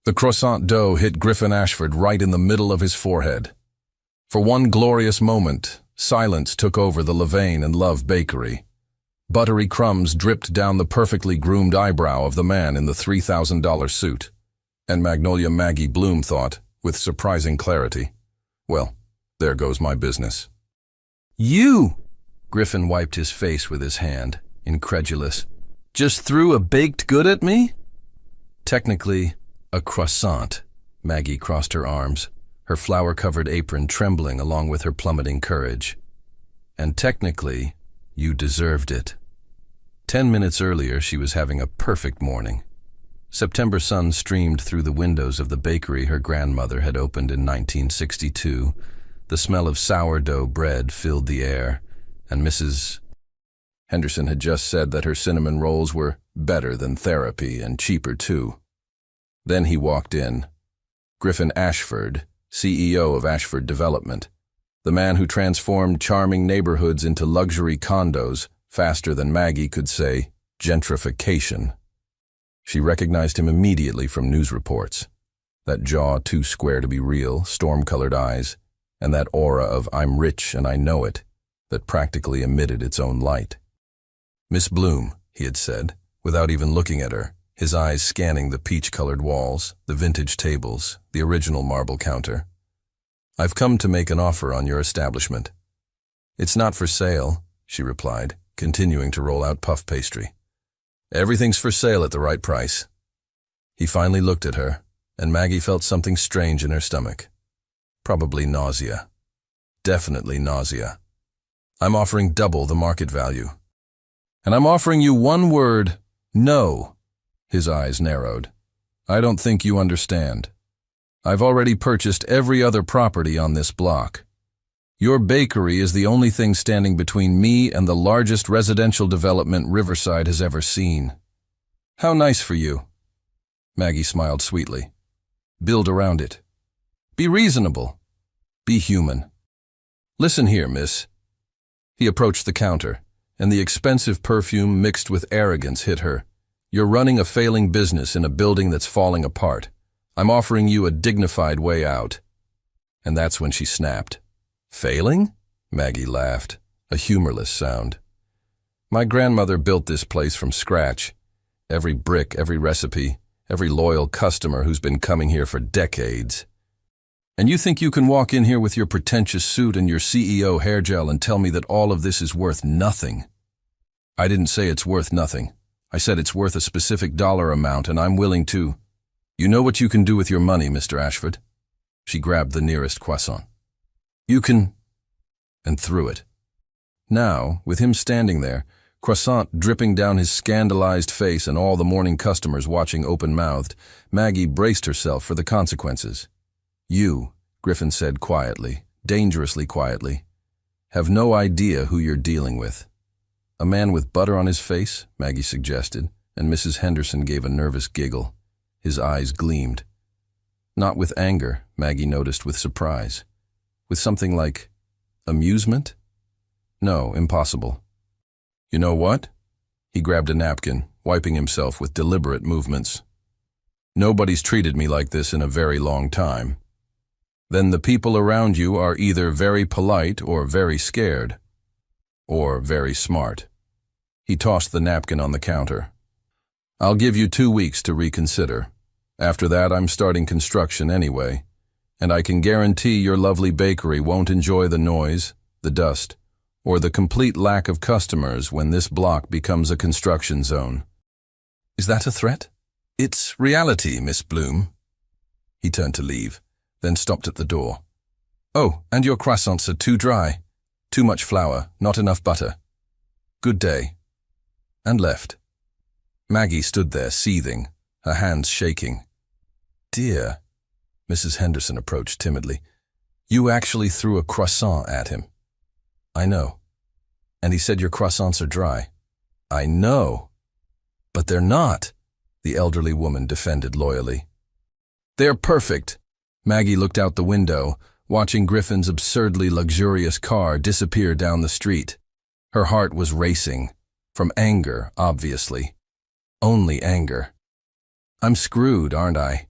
The croissant dough hit Griffin Ashford right in the middle of his forehead. For one glorious moment, silence took over the Levain and Love bakery. Buttery crumbs dripped down the perfectly groomed eyebrow of the man in the $3,000 suit. And Magnolia Maggie Bloom thought, with surprising clarity, well, there goes my business. You! Griffin wiped his face with his hand, incredulous. Just threw a baked good at me? Technically, a croissant. Maggie crossed her arms, her flour-covered apron trembling along with her plummeting courage. And technically, you deserved it. 10 minutes earlier, she was having a perfect morning. September sun streamed through the windows of the bakery her grandmother had opened in 1962. The smell of sourdough bread filled the air, and Mrs. Henderson had just said that her cinnamon rolls were better than therapy and cheaper too. Then he walked in. Griffin Ashford, CEO of Ashford Development, the man who transformed charming neighborhoods into luxury condos faster than Maggie could say gentrification. She recognized him immediately from news reports. That jaw too square to be real, storm-colored eyes, and that aura of "I'm rich and I know it" that practically emitted its own light. "Miss Bloom," he had said, without even looking at her, his eyes scanning the peach-colored walls, the vintage tables, the original marble counter. "I've come to make an offer on your establishment." "It's not for sale," she replied, continuing to roll out puff pastry. "Everything's for sale at the right price." He finally looked at her, and Maggie felt something strange in her stomach. Probably nausea. Definitely nausea. "I'm offering double the market value. And I'm offering you one word, no." His eyes narrowed. "I don't think you understand. I've already purchased every other property on this block. Your bakery is the only thing standing between me and the largest residential development Riverside has ever seen." "How nice for you." Maggie smiled sweetly. "Build around it. Be reasonable. Be human. Listen here, miss." He approached the counter, and the expensive perfume mixed with arrogance hit her. "You're running a failing business in a building that's falling apart. I'm offering you a dignified way out." And that's when she snapped. "Failing?" Maggie laughed, a humorless sound. "My grandmother built this place from scratch. Every brick, every recipe, every loyal customer who's been coming here for decades. And you think you can walk in here with your pretentious suit and your CEO hair gel and tell me that all of this is worth nothing?" "I didn't say it's worth nothing. I said it's worth a specific dollar amount, and I'm willing to—" "You know what you can do with your money, Mr. Ashford." She grabbed the nearest croissant. "You can—" and threw it. Now, with him standing there, croissant dripping down his scandalized face and all the morning customers watching open-mouthed, Maggie braced herself for the consequences. "You," Griffin said quietly, dangerously quietly, "have no idea who you're dealing with." "A man with butter on his face?" Maggie suggested, and Mrs. Henderson gave a nervous giggle. His eyes gleamed. Not with anger, Maggie noticed with surprise. With something like amusement? No, impossible. "You know what?" He grabbed a napkin, wiping himself with deliberate movements. "Nobody's treated me like this in a very long time. Then the people around you are either very polite or very scared. Or very smart." He tossed the napkin on the counter. "I'll give you 2 weeks to reconsider. After that, I'm starting construction anyway, and I can guarantee your lovely bakery won't enjoy the noise, the dust, or the complete lack of customers when this block becomes a construction zone." "Is that a threat?" "It's reality, Miss Bloom." He turned to leave, then stopped at the door. "Oh, and your croissants are too dry. Too much flour, not enough butter. Good day." And left. Maggie stood there seething, her hands shaking. "Dear," Mrs. Henderson approached timidly, "you actually threw a croissant at him." "I know. And he said your croissants are dry." "I know. But they're not," the elderly woman defended loyally. "They're perfect." Maggie looked out the window, watching Griffin's absurdly luxurious car disappear down the street. Her heart was racing. From anger, obviously. Only anger. "I'm screwed, aren't I?"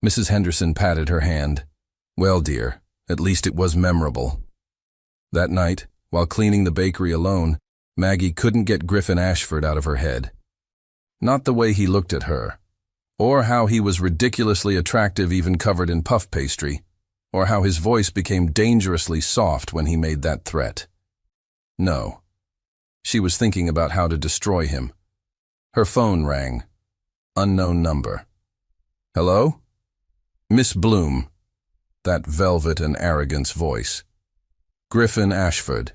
Mrs. Henderson patted her hand. Well, dear, at least it was memorable. That night, while cleaning the bakery alone, Maggie couldn't get Griffin Ashford out of her head. Not the way he looked at her, or how he was ridiculously attractive even covered in puff pastry, or how his voice became dangerously soft when he made that threat. No. She was thinking about how to destroy him. Her phone rang. Unknown number. Hello? Miss Bloom. That velvet and arrogance voice. Griffin Ashford.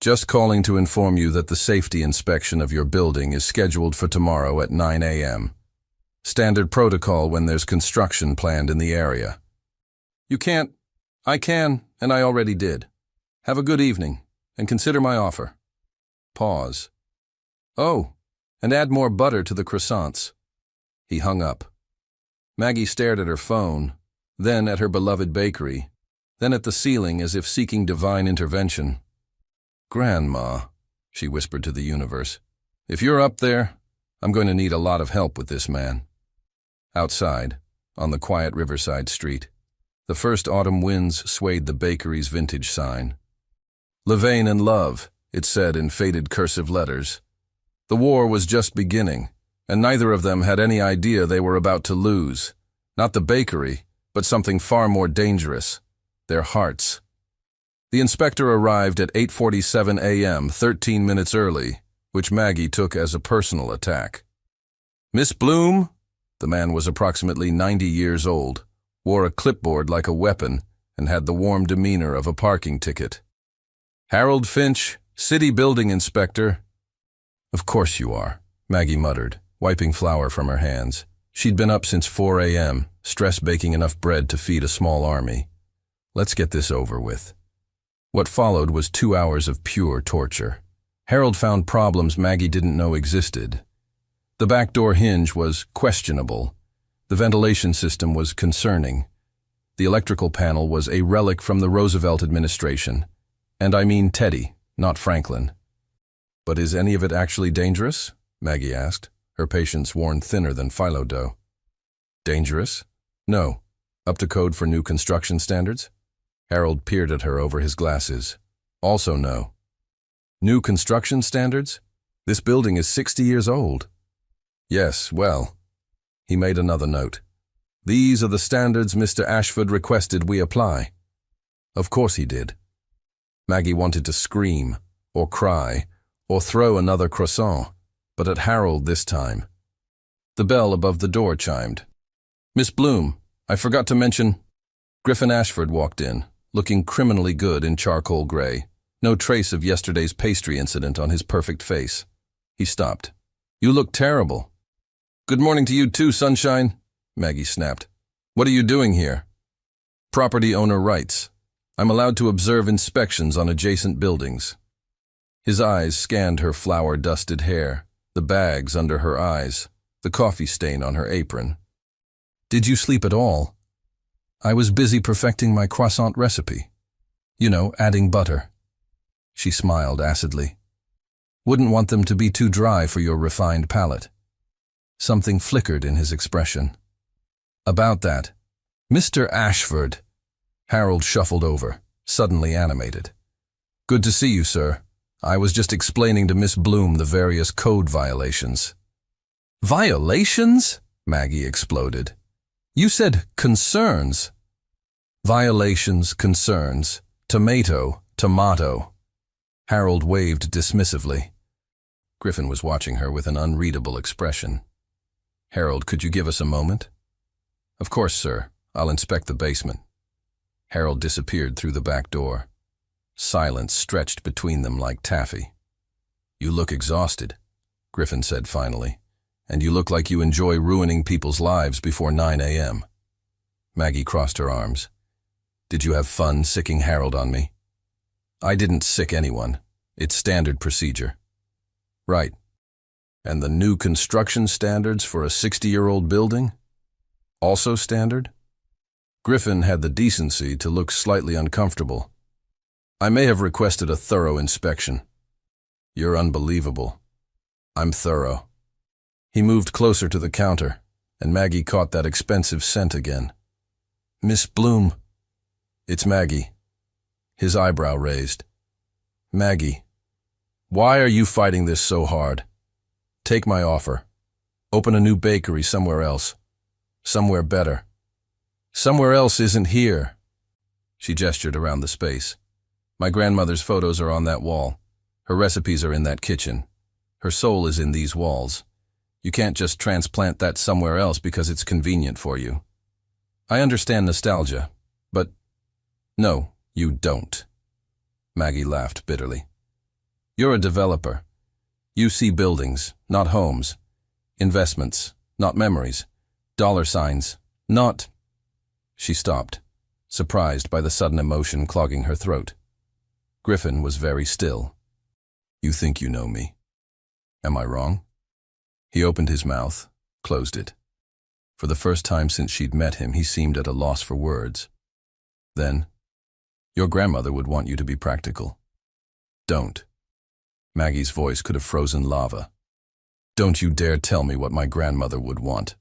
Just calling to inform you that the safety inspection of your building is scheduled for tomorrow at 9 a.m. Standard protocol when there's construction planned in the area. You can't. I can, and I already did. Have a good evening, and consider my offer. Pause. Oh, and add more butter to the croissants. He hung up. Maggie stared at her phone, then at her beloved bakery, then at the ceiling as if seeking divine intervention. Grandma, she whispered to the universe, if you're up there, I'm going to need a lot of help with this man. Outside, on the quiet riverside street, the first autumn winds swayed the bakery's vintage sign. Levain and love, it said in faded cursive letters. The war was just beginning, and neither of them had any idea they were about to lose. Not the bakery, but something far more dangerous. Their hearts. The inspector arrived at 8:47 a.m., 13 minutes early, which Maggie took as a personal attack. Miss Bloom, the man was approximately 90 years old, wore a clipboard like a weapon, and had the warm demeanor of a parking ticket. Harold Finch, city building inspector. Of course you are, Maggie muttered, wiping flour from her hands. She'd been up since 4 a.m., stress baking enough bread to feed a small army. Let's get this over with. What followed was 2 hours of pure torture. Harold found problems Maggie didn't know existed. The back door hinge was questionable. The ventilation system was concerning. The electrical panel was a relic from the Roosevelt administration. And I mean Teddy, not Franklin. But is any of it actually dangerous? Maggie asked, her patience worn thinner than phyllo dough. Dangerous? No. Up to code for new construction standards? Harold peered at her over his glasses. Also no. New construction standards? This building is 60 years old. Yes, well. He made another note. These are the standards Mr. Ashford requested we apply. Of course he did. Maggie wanted to scream, or cry, or throw another croissant, but at Harold this time. The bell above the door chimed. Miss Bloom, I forgot to mention. Griffin Ashford walked in, looking criminally good in charcoal gray. No trace of yesterday's pastry incident on his perfect face. He stopped. You look terrible. Good morning to you too, sunshine, Maggie snapped. What are you doing here? Property owner rights. I'm allowed to observe inspections on adjacent buildings. His eyes scanned her flour-dusted hair, the bags under her eyes, the coffee stain on her apron. Did you sleep at all? I was busy perfecting my croissant recipe. You know, adding butter. She smiled acidly. Wouldn't want them to be too dry for your refined palate. Something flickered in his expression. About that, Mr. Ashford. Harold shuffled over, suddenly animated. Good to see you, sir. I was just explaining to Miss Bloom the various code violations. Violations? Maggie exploded. You said concerns. Violations, concerns. Tomato, tomato. Harold waved dismissively. Griffin was watching her with an unreadable expression. Harold, could you give us a moment? Of course, sir. I'll inspect the basement. Harold disappeared through the back door. Silence stretched between them like taffy. You look exhausted, Griffin said finally, and you look like you enjoy ruining people's lives before 9 a.m. Maggie crossed her arms. Did you have fun sicking Harold on me? I didn't sick anyone. It's standard procedure. Right. And the new construction standards for a 60-year-old building? Also standard? Griffin had the decency to look slightly uncomfortable. I may have requested a thorough inspection. You're unbelievable. I'm thorough. He moved closer to the counter, and Maggie caught that expensive scent again. Miss Bloom. It's Maggie. His eyebrow raised. Maggie, why are you fighting this so hard? Take my offer. Open a new bakery somewhere else. Somewhere better. Somewhere else isn't here. She gestured around the space. My grandmother's photos are on that wall. Her recipes are in that kitchen. Her soul is in these walls. You can't just transplant that somewhere else because it's convenient for you. I understand nostalgia, but no, you don't. Maggie laughed bitterly. You're a developer. You see buildings, not homes. Investments, not memories. Dollar signs, not... She stopped, surprised by the sudden emotion clogging her throat. Griffin was very still. You think you know me. Am I wrong? He opened his mouth, closed it. For the first time since she'd met him, he seemed at a loss for words. Then, your grandmother would want you to be practical. Don't. Maggie's voice could have frozen lava. Don't you dare tell me what my grandmother would want.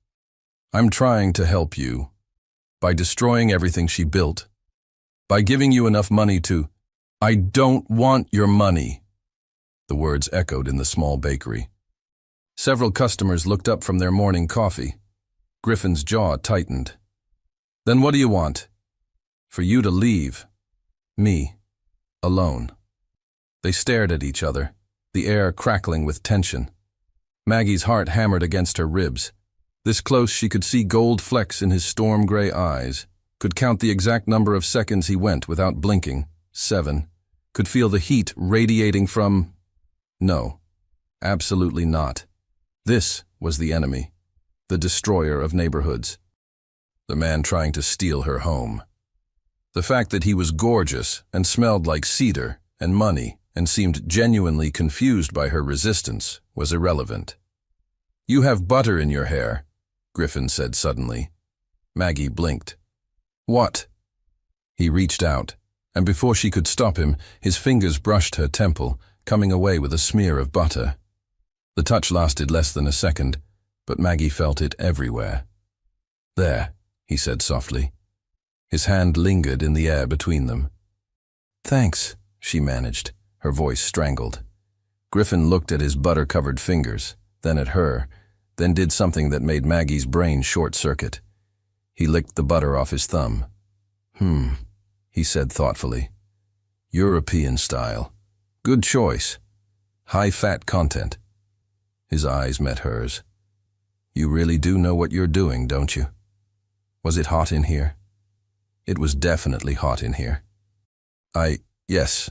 I'm trying to help you. By destroying everything she built. By giving you enough money to... I don't want your money. The words echoed in the small bakery. Several customers looked up from their morning coffee. Griffin's jaw tightened. Then what do you want? For you to leave. Me. Alone. They stared at each other, the air crackling with tension. Maggie's heart hammered against her ribs. This close she could see gold flecks in his storm-gray eyes, could count the exact number of seconds he went without blinking, 7, could feel the heat radiating from... No, absolutely not. This was the enemy, the destroyer of neighborhoods. The man trying to steal her home. The fact that he was gorgeous and smelled like cedar and money and seemed genuinely confused by her resistance was irrelevant. You have butter in your hair, Griffin said suddenly. Maggie blinked. What? He reached out, and before she could stop him, his fingers brushed her temple, coming away with a smear of butter. The touch lasted less than a second, but Maggie felt it everywhere. There, he said softly. His hand lingered in the air between them. Thanks, she managed, her voice strangled. Griffin looked at his butter-covered fingers, then at her, then did something that made Maggie's brain short-circuit. He licked the butter off his thumb. He said thoughtfully. European style. Good choice. High-fat content. His eyes met hers. You really do know what you're doing, don't you? Was it hot in here? It was definitely hot in here. Yes.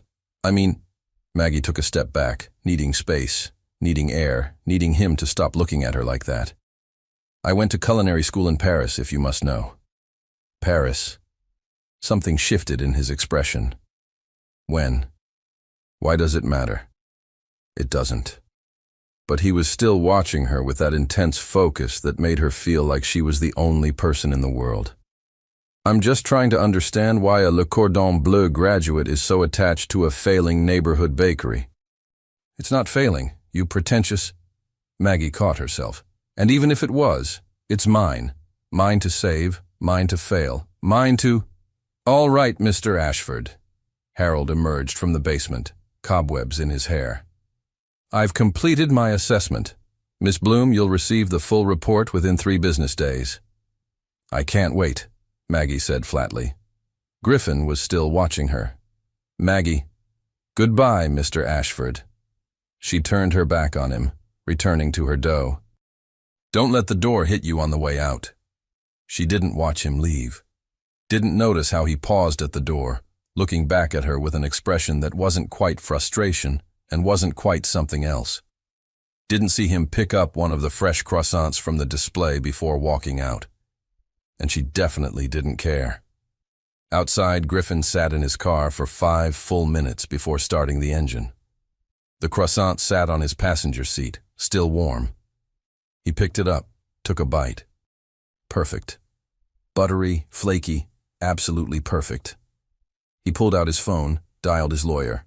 Maggie took a step back, needing space, needing air, needing him to stop looking at her like that. I went to culinary school in Paris, if you must know. Paris. Something shifted in his expression. When? Why does it matter? It doesn't. But he was still watching her with that intense focus that made her feel like she was the only person in the world. I'm just trying to understand why a Le Cordon Bleu graduate is so attached to a failing neighborhood bakery. It's not failing, you pretentious... Maggie caught herself. And even if it was, it's mine. Mine to save, mine to fail, mine to... All right, Mr. Ashford. Harold emerged from the basement, cobwebs in his hair. I've completed my assessment. Miss Bloom, you'll receive the full report within 3 business days. I can't wait, Maggie said flatly. Griffin was still watching her. Maggie. Goodbye, Mr. Ashford. She turned her back on him, returning to her dough. Don't let the door hit you on the way out. She didn't watch him leave. Didn't notice how he paused at the door, looking back at her with an expression that wasn't quite frustration and wasn't quite something else. Didn't see him pick up one of the fresh croissants from the display before walking out. And she definitely didn't care. Outside, Griffin sat in his car for 5 full minutes before starting the engine. The croissant sat on his passenger seat, still warm. He picked it up, took a bite. Perfect. Buttery, flaky, absolutely perfect. He pulled out his phone, dialed his lawyer.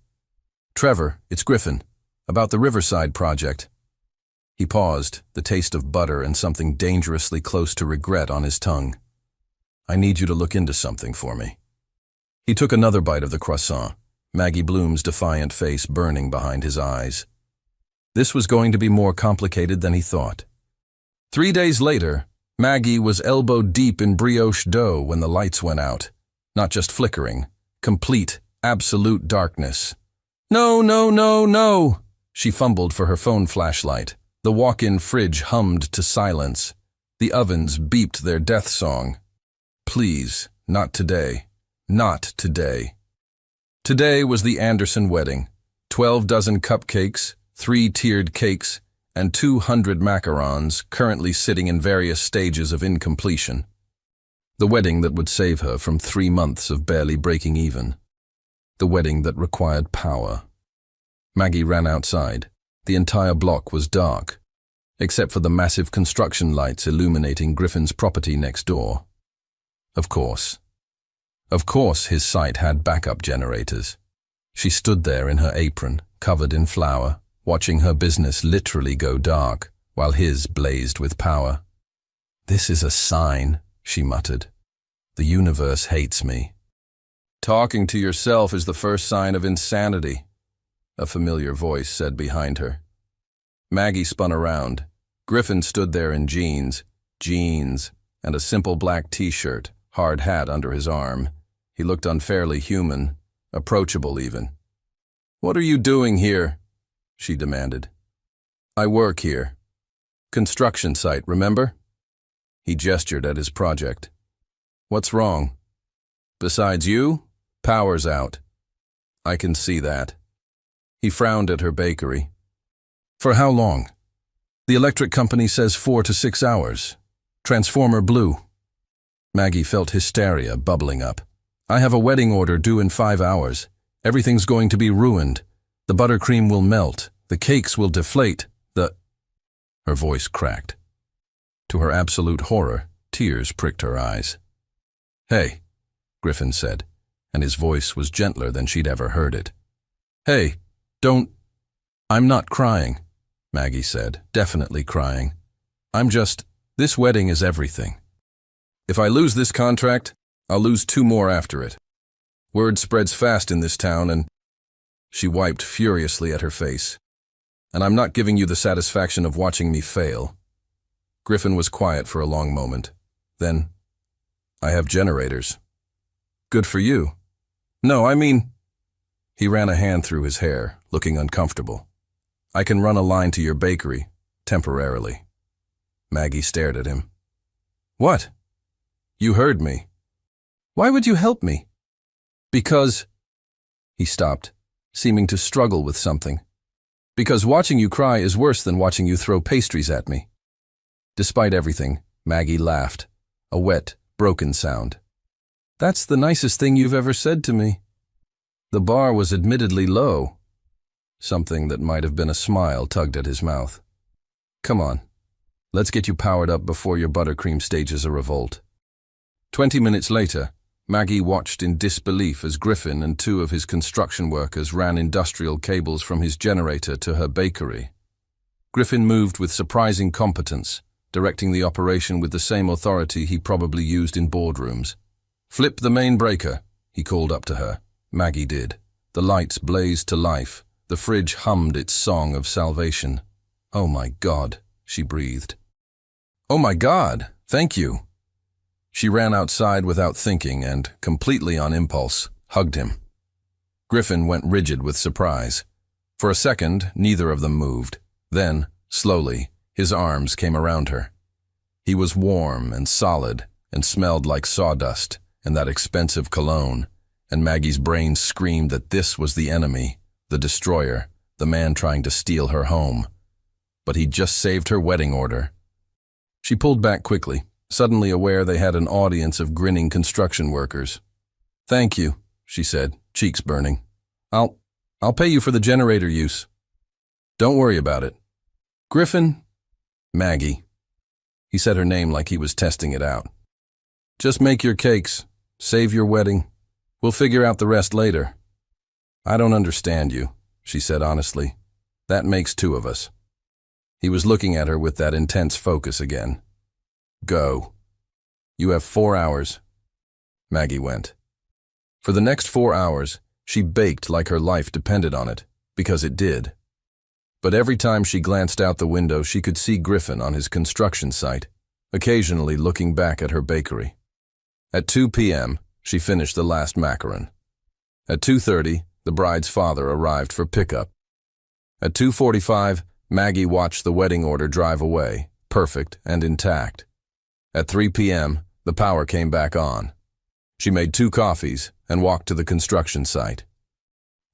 Trevor, it's Griffin. About the Riverside project. He paused, the taste of butter and something dangerously close to regret on his tongue. I need you to look into something for me. He took another bite of the croissant, Maggie Bloom's defiant face burning behind his eyes. This was going to be more complicated than he thought. 3 days later, Maggie was elbow deep in brioche dough when the lights went out. Not just flickering, complete, absolute darkness. No, no, no, no! She fumbled for her phone flashlight. The walk-in fridge hummed to silence. The ovens beeped their death song. Please, not today. Not today. Today was the Anderson wedding. 12 dozen cupcakes, 3 tiered cakes, and 200 macarons currently sitting in various stages of incompletion. The wedding that would save her from 3 months of barely breaking even. The wedding that required power. Maggie ran outside. The entire block was dark, except for the massive construction lights illuminating Griffin's property next door. Of course his site had backup generators. She stood there in her apron, covered in flour, watching her business literally go dark, while his blazed with power. This is a sign, she muttered. The universe hates me. Talking to yourself is the first sign of insanity, a familiar voice said behind her. Maggie spun around. Griffin stood there in jeans, and a simple black t-shirt, hard hat under his arm. He looked unfairly human, approachable even. "What are you doing here?" she demanded. "I work here. Construction site, remember?" He gestured at his project. "What's wrong?" "Besides you, power's out." "I can see that." He frowned at her bakery. "For how long?" "The electric company says 4 to 6 hours. Transformer blue." Maggie felt hysteria bubbling up. "I have a wedding order due in 5 hours. Everything's going to be ruined. The buttercream will melt. The cakes will deflate. Her voice cracked. To her absolute horror, tears pricked her eyes. "Hey," Griffin said, and his voice was gentler than she'd ever heard it. "Hey, don't—" "I'm not crying," Maggie said, definitely crying. This wedding is everything. If I lose this contract, I'll lose 2 more after it. Word spreads fast in this town and—" She wiped furiously at her face. "And I'm not giving you the satisfaction of watching me fail." Griffin was quiet for a long moment. Then, "I have generators." "Good for you." "No, I mean—" He ran a hand through his hair, looking uncomfortable. "I can run a line to your bakery, temporarily." Maggie stared at him. "What?" "You heard me." "Why would you help me?" "Because—" He stopped, seeming to struggle with something. "Because watching you cry is worse than watching you throw pastries at me." Despite everything, Maggie laughed, a wet, broken sound. "That's the nicest thing you've ever said to me." The bar was admittedly low. Something that might have been a smile tugged at his mouth. "Come on, let's get you powered up before your buttercream stages a revolt." 20 minutes later, Maggie watched in disbelief as Griffin and 2 of his construction workers ran industrial cables from his generator to her bakery. Griffin moved with surprising competence, directing the operation with the same authority he probably used in boardrooms. "Flip the main breaker," he called up to her. Maggie did. The lights blazed to life. The fridge hummed its song of salvation. "Oh my God," she breathed. "Oh my God, thank you." She ran outside without thinking and, completely on impulse, hugged him. Griffin went rigid with surprise. For a second, neither of them moved. Then, slowly, his arms came around her. He was warm and solid and smelled like sawdust and that expensive cologne, and Maggie's brain screamed that this was the enemy, the destroyer, the man trying to steal her home. But he'd just saved her wedding order. She pulled back quickly, suddenly aware they had an audience of grinning construction workers. "Thank you," she said, cheeks burning. I'll pay you for the generator use." "Don't worry about it." "Griffin?" "Maggie." He said her name like he was testing it out. "Just make your cakes. Save your wedding. We'll figure out the rest later." "I don't understand you," she said honestly. "That makes 2 of us." He was looking at her with that intense focus again. "Go. You have 4 hours. Maggie went. For the next 4 hours, she baked like her life depended on it, because it did. But every time she glanced out the window, she could see Griffin on his construction site, occasionally looking back at her bakery. At 2 p.m., she finished the last macaron. At 2:30, the bride's father arrived for pickup. At 2:45, Maggie watched the wedding order drive away, perfect and intact. At 3 p.m., the power came back on. She made 2 coffees and walked to the construction site.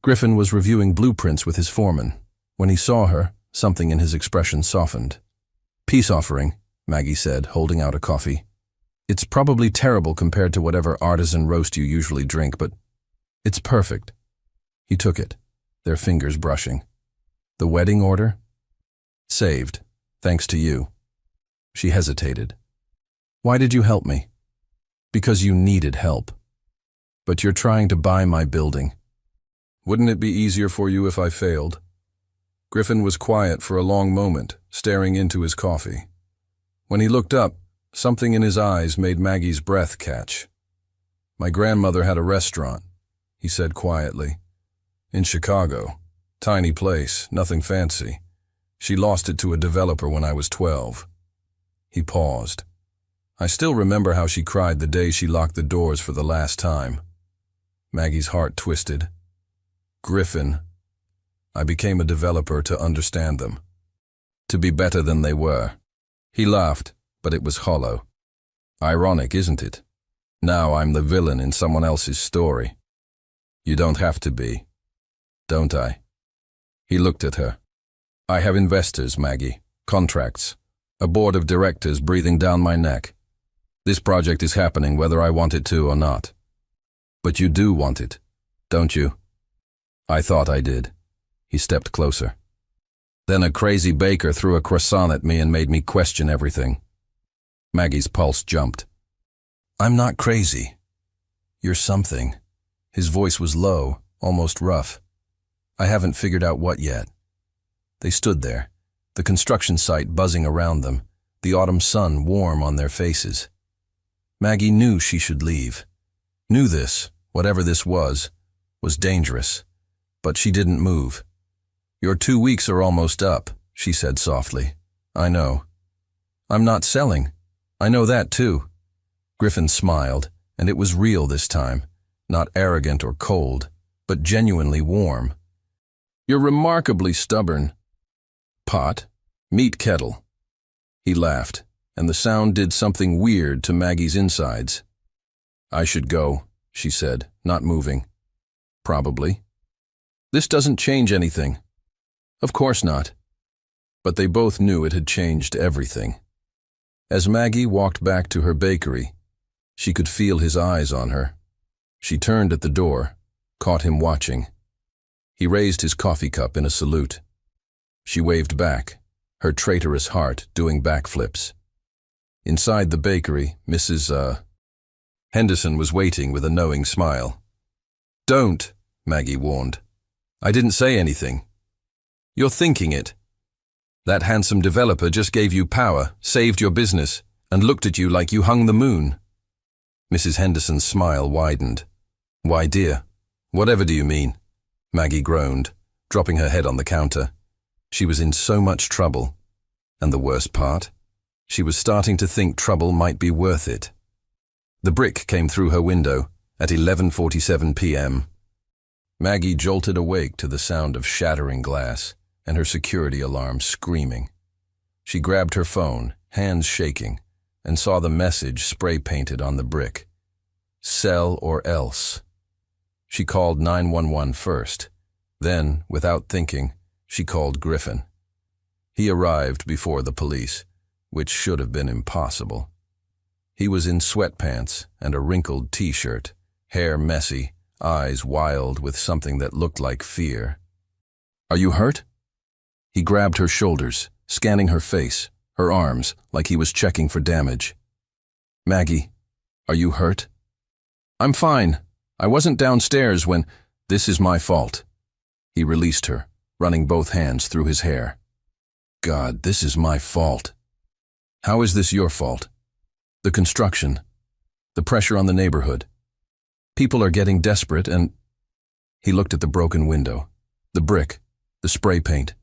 Griffin was reviewing blueprints with his foreman. When he saw her, something in his expression softened. "Peace offering," Maggie said, holding out a coffee. "It's probably terrible compared to whatever artisan roast you usually drink, but it's perfect." He took it, their fingers brushing. "The wedding order?" "Saved, thanks to you." She hesitated. "Why did you help me?" "Because you needed help." "But you're trying to buy my building." "Wouldn't it be easier for you if I failed?" Griffin was quiet for a long moment, staring into his coffee. When he looked up, something in his eyes made Maggie's breath catch. "My grandmother had a restaurant," he said quietly. "In Chicago. Tiny place, nothing fancy. She lost it to a developer when I was 12. He paused. "I still remember how she cried the day she locked the doors for the last time." Maggie's heart twisted. "Griffin, I became a developer to understand them. To be better than they were." He laughed, but it was hollow. "Ironic, isn't it? Now I'm the villain in someone else's story." "You don't have to be." "Don't I?" He looked at her. "I have investors, Maggie, contracts, a board of directors breathing down my neck. This project is happening whether I want it to or not. But you do want it, don't you?" "I thought I did." He stepped closer. "Then a crazy baker threw a croissant at me and made me question everything." Maggie's pulse jumped. "I'm not crazy. You're something." His voice was low, almost rough. "I haven't figured out what yet." They stood there, the construction site buzzing around them, the autumn sun warm on their faces. Maggie knew she should leave. Knew this, whatever this was dangerous. But she didn't move. "Your 2 weeks are almost up," she said softly. "I know." "I'm not selling. I know that too." Griffin smiled, and it was real this time, not arrogant or cold, but genuinely warm. "You're remarkably stubborn." "Pot, meat kettle." He laughed, and the sound did something weird to Maggie's insides. "I should go," she said, not moving. "Probably." "This doesn't change anything." "Of course not." But they both knew it had changed everything. As Maggie walked back to her bakery, she could feel his eyes on her. She turned at the door, caught him watching. He raised his coffee cup in a salute. She waved back, her traitorous heart doing backflips. Inside the bakery, Mrs. Henderson was waiting with a knowing smile. "Don't," Maggie warned. "I didn't say anything." "You're thinking it. That handsome developer just gave you power, saved your business, and looked at you like you hung the moon." Mrs. Henderson's smile widened. "Why, dear, whatever do you mean?" Maggie groaned, dropping her head on the counter. She was in so much trouble. And the worst part? She was starting to think trouble might be worth it. The brick came through her window at 11:47 p.m. Maggie jolted awake to the sound of shattering glass and her security alarm screaming. She grabbed her phone, hands shaking, and saw the message spray-painted on the brick. "Sell or else." She called 911 first. Then, without thinking, she called Griffin. He arrived before the police, which should have been impossible. He was in sweatpants and a wrinkled t-shirt, hair messy, eyes wild with something that looked like fear. "Are you hurt?" He grabbed her shoulders, scanning her face, her arms, like he was checking for damage. "Maggie, are you hurt?" "I'm fine. I wasn't downstairs when—" "This is my fault." He released her, running both hands through his hair. "God, this is my fault." "How is this your fault?" "The construction. The pressure on the neighborhood. People are getting desperate and... He looked at the broken window, the brick, the spray paint,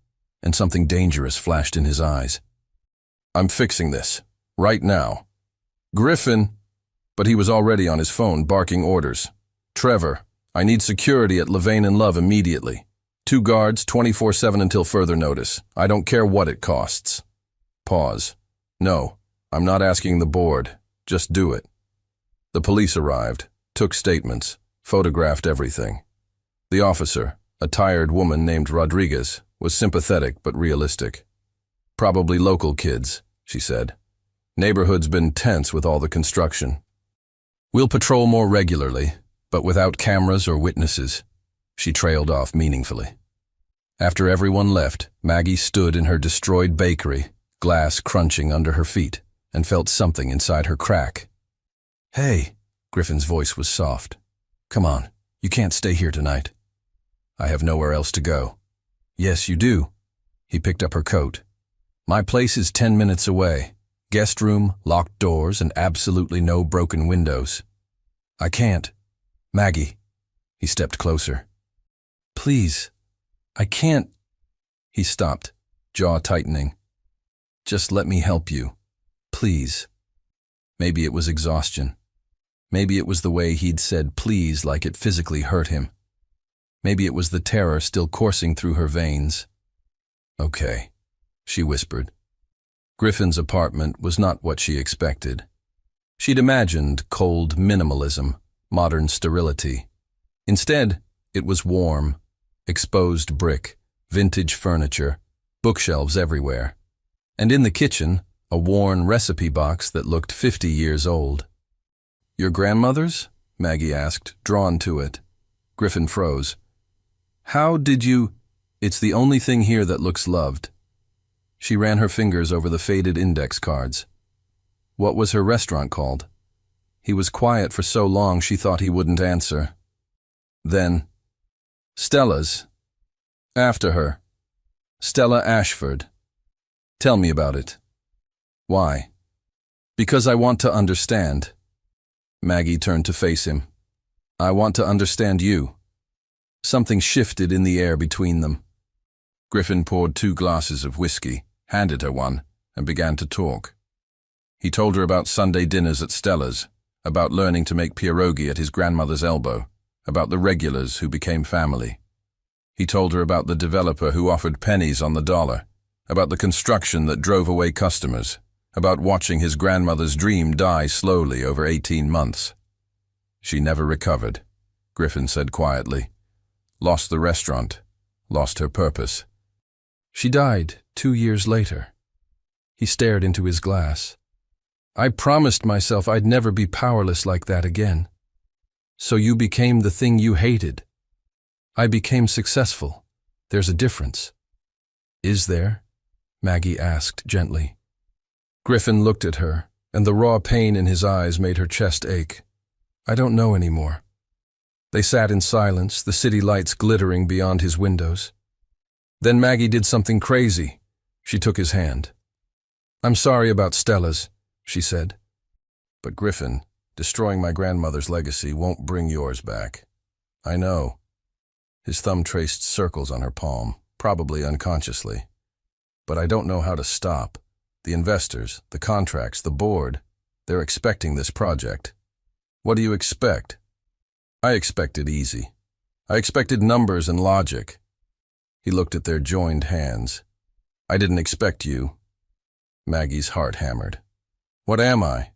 and something dangerous flashed in his eyes. I'm fixing this, right now. Griffin! But he was already on his phone barking orders. Trevor, I need security at Levain and Love immediately. 2 guards, 24/7 until further notice. I don't care what it costs. Pause. No, I'm not asking the board. Just do it. The police arrived, took statements, photographed everything. The officer, a tired woman named Rodriguez, was sympathetic but realistic. Probably local kids, she said. Neighborhood's been tense with all the construction. We'll patrol more regularly, but without cameras or witnesses. She trailed off meaningfully. After everyone left, Maggie stood in her destroyed bakery, glass crunching under her feet, and felt something inside her crack. Hey, Griffin's voice was soft. Come on, you can't stay here tonight. I have nowhere else to go. Yes, you do. He picked up her coat. My place is 10 minutes away. Guest room, locked doors, and absolutely no broken windows. I can't. Maggie. He stepped closer. Please. I can't. He stopped, jaw tightening. Just let me help you. Please. Maybe it was exhaustion. Maybe it was the way he'd said please like it physically hurt him. Maybe it was the terror still coursing through her veins. Okay, she whispered. Griffin's apartment was not what she expected. She'd imagined cold minimalism, modern sterility. Instead, it was warm, exposed brick, vintage furniture, bookshelves everywhere. And in the kitchen, a worn recipe box that looked 50 years old. Your grandmother's? Maggie asked, drawn to it. Griffin froze. How did you... It's the only thing here that looks loved. She ran her fingers over the faded index cards. What was her restaurant called? He was quiet for so long she thought he wouldn't answer. Then, Stella's. After her. Stella Ashford. Tell me about it. Why? Because I want to understand. Maggie turned to face him. I want to understand you. Something shifted in the air between them. Griffin poured 2 glasses of whiskey, handed her one, and began to talk. He told her about Sunday dinners at Stella's, about learning to make pierogi at his grandmother's elbow, about the regulars who became family. He told her about the developer who offered pennies on the dollar, about the construction that drove away customers, about watching his grandmother's dream die slowly over 18 months. She never recovered, Griffin said quietly. Lost the restaurant, lost her purpose. She died 2 years later. He stared into his glass. I promised myself I'd never be powerless like that again. So you became the thing you hated. I became successful. There's a difference. Is there? Maggie asked gently. Griffin looked at her, and the raw pain in his eyes made her chest ache. I don't know anymore. They sat in silence, the city lights glittering beyond his windows. Then Maggie did something crazy. She took his hand. I'm sorry about Stella's, she said. But Griffin, destroying my grandmother's legacy won't bring yours back. I know. His thumb traced circles on her palm, probably unconsciously. But I don't know how to stop. The investors, the contracts, the board, they're expecting this project. What do you expect? I expected easy. I expected numbers and logic. He looked at their joined hands. I didn't expect you. Maggie's heart hammered. What am I?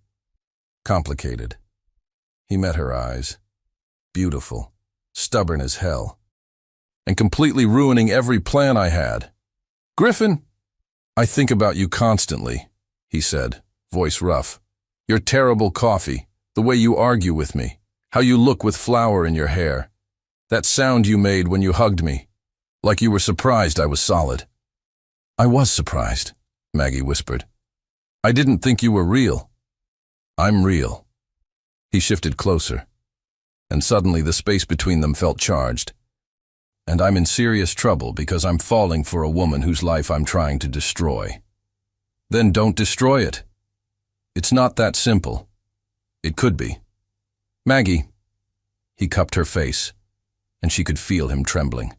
Complicated. He met her eyes. Beautiful, stubborn as hell, and completely ruining every plan I had. Griffin, I think about you constantly, he said, voice rough. Your terrible coffee, the way you argue with me, how you look with flour in your hair, that sound you made when you hugged me, like you were surprised I was solid. I was surprised, Maggie whispered. I didn't think you were real. I'm real. He shifted closer, and suddenly the space between them felt charged. And I'm in serious trouble because I'm falling for a woman whose life I'm trying to destroy. Then don't destroy it. It's not that simple. It could be. Maggie, He cupped her face, and she could feel him trembling.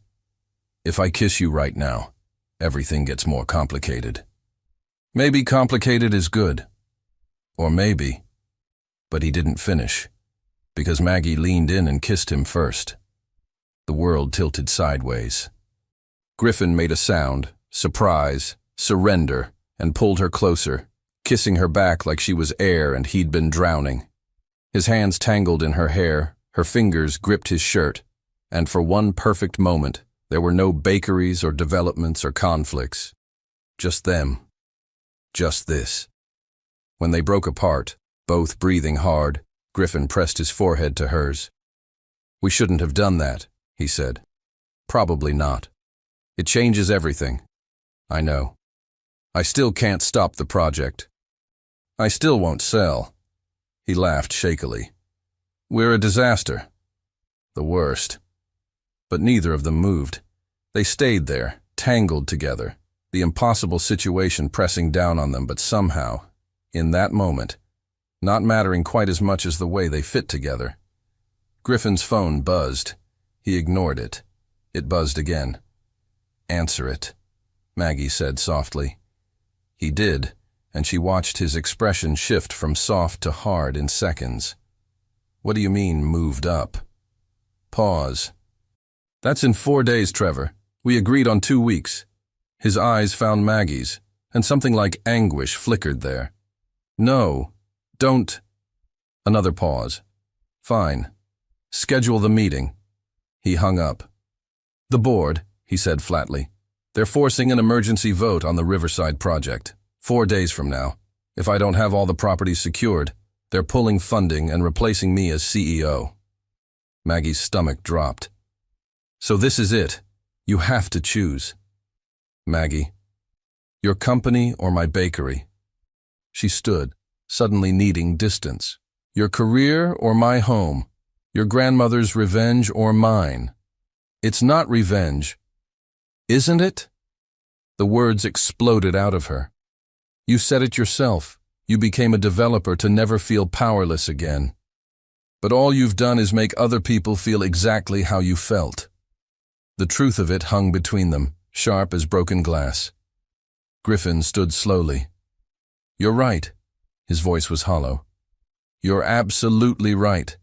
If I kiss you right now, everything gets more complicated. Maybe complicated is good. Or maybe. But he didn't finish, because Maggie leaned in and kissed him first. The world tilted sideways. Griffin made a sound, surprise, surrender, and pulled her closer, kissing her back like she was air and he'd been drowning. His hands tangled in her hair, her fingers gripped his shirt, and for one perfect moment, there were no bakeries or developments or conflicts. Just them. Just this. When they broke apart, both breathing hard, Griffin pressed his forehead to hers. We shouldn't have done that, he said. Probably not. It changes everything. I know. I still can't stop the project. I still won't sell. He laughed shakily. We're a disaster. The worst. But neither of them moved. They stayed there, tangled together, the impossible situation pressing down on them, but somehow, in that moment, not mattering quite as much as the way they fit together. Griffin's phone buzzed. He ignored it. It buzzed again. Answer it, Maggie said softly. He did, and she watched his expression shift from soft to hard in seconds. What do you mean, moved up? Pause. That's in 4 days, Trevor. We agreed on 2 weeks. His eyes found Maggie's, and something like anguish flickered there. No, don't. Another pause. Fine. Schedule the meeting. He hung up. The board, he said flatly. They're forcing an emergency vote on the Riverside project. 4 days from now. If I don't have all the properties secured, they're pulling funding and replacing me as CEO. Maggie's stomach dropped. So this is it. You have to choose. Maggie, your company or my bakery? She stood, suddenly needing distance. Your career or my home? Your grandmother's revenge or mine? It's not revenge. Isn't it? The words exploded out of her. You said it yourself. You became a developer to never feel powerless again. But all you've done is make other people feel exactly how you felt. The truth of it hung between them, sharp as broken glass. Griffin stood slowly. You're right. His voice was hollow. You're absolutely right.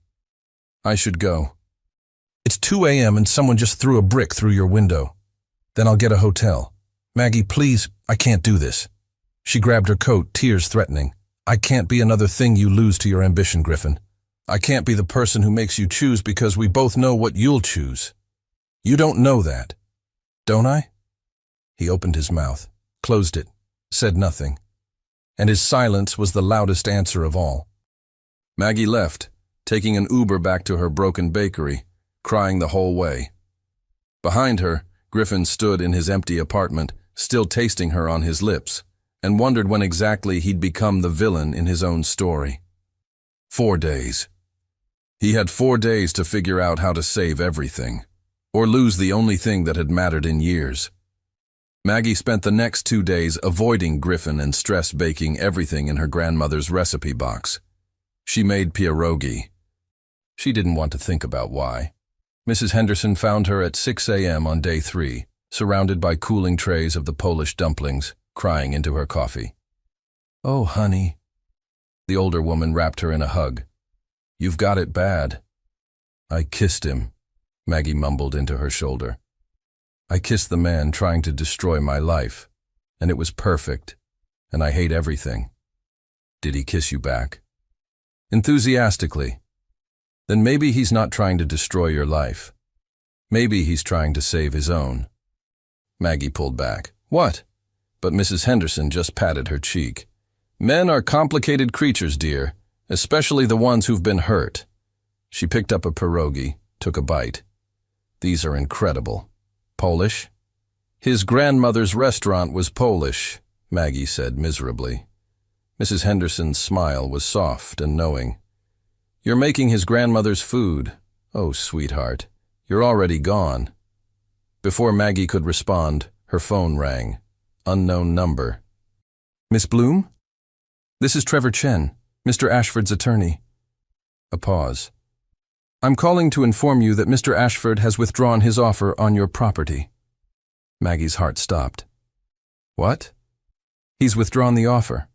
I should go. It's 2 a.m. and someone just threw a brick through your window. Then I'll get a hotel. Maggie, please, I can't do this. She grabbed her coat, tears threatening. I can't be another thing you lose to your ambition, Griffin. I can't be the person who makes you choose because we both know what you'll choose. You don't know that, don't I? He opened his mouth, closed it, said nothing, and his silence was the loudest answer of all. Maggie left, taking an Uber back to her broken bakery, crying the whole way. Behind her, Griffin stood in his empty apartment, still tasting her on his lips, and wondered when exactly he'd become the villain in his own story. 4 days. He had 4 days to figure out how to save everything, or lose the only thing that had mattered in years. Maggie spent the next 2 days avoiding Griffin and stress baking everything in her grandmother's recipe box. She made pierogi. She didn't want to think about why. Mrs. Henderson found her at 6 a.m. on day 3, surrounded by cooling trays of the Polish dumplings, crying into her coffee. Oh, honey. The older woman wrapped her in a hug. You've got it bad. I kissed him, Maggie mumbled into her shoulder. I kissed the man trying to destroy my life, and it was perfect, and I hate everything. Did he kiss you back? Enthusiastically. Then maybe he's not trying to destroy your life. Maybe he's trying to save his own. Maggie pulled back. What? But Mrs. Henderson just patted her cheek. Men are complicated creatures, dear, especially the ones who've been hurt. She picked up a pierogi, took a bite. These are incredible. Polish? His grandmother's restaurant was Polish, Maggie said miserably. Mrs. Henderson's smile was soft and knowing. You're making his grandmother's food. Oh, sweetheart, you're already gone. Before Maggie could respond, her phone rang. Unknown number. Miss Bloom? This is Trevor Chen, Mr. Ashford's attorney. A pause. I'm calling to inform you that Mr. Ashford has withdrawn his offer on your property. Maggie's heart stopped. What? He's withdrawn the offer.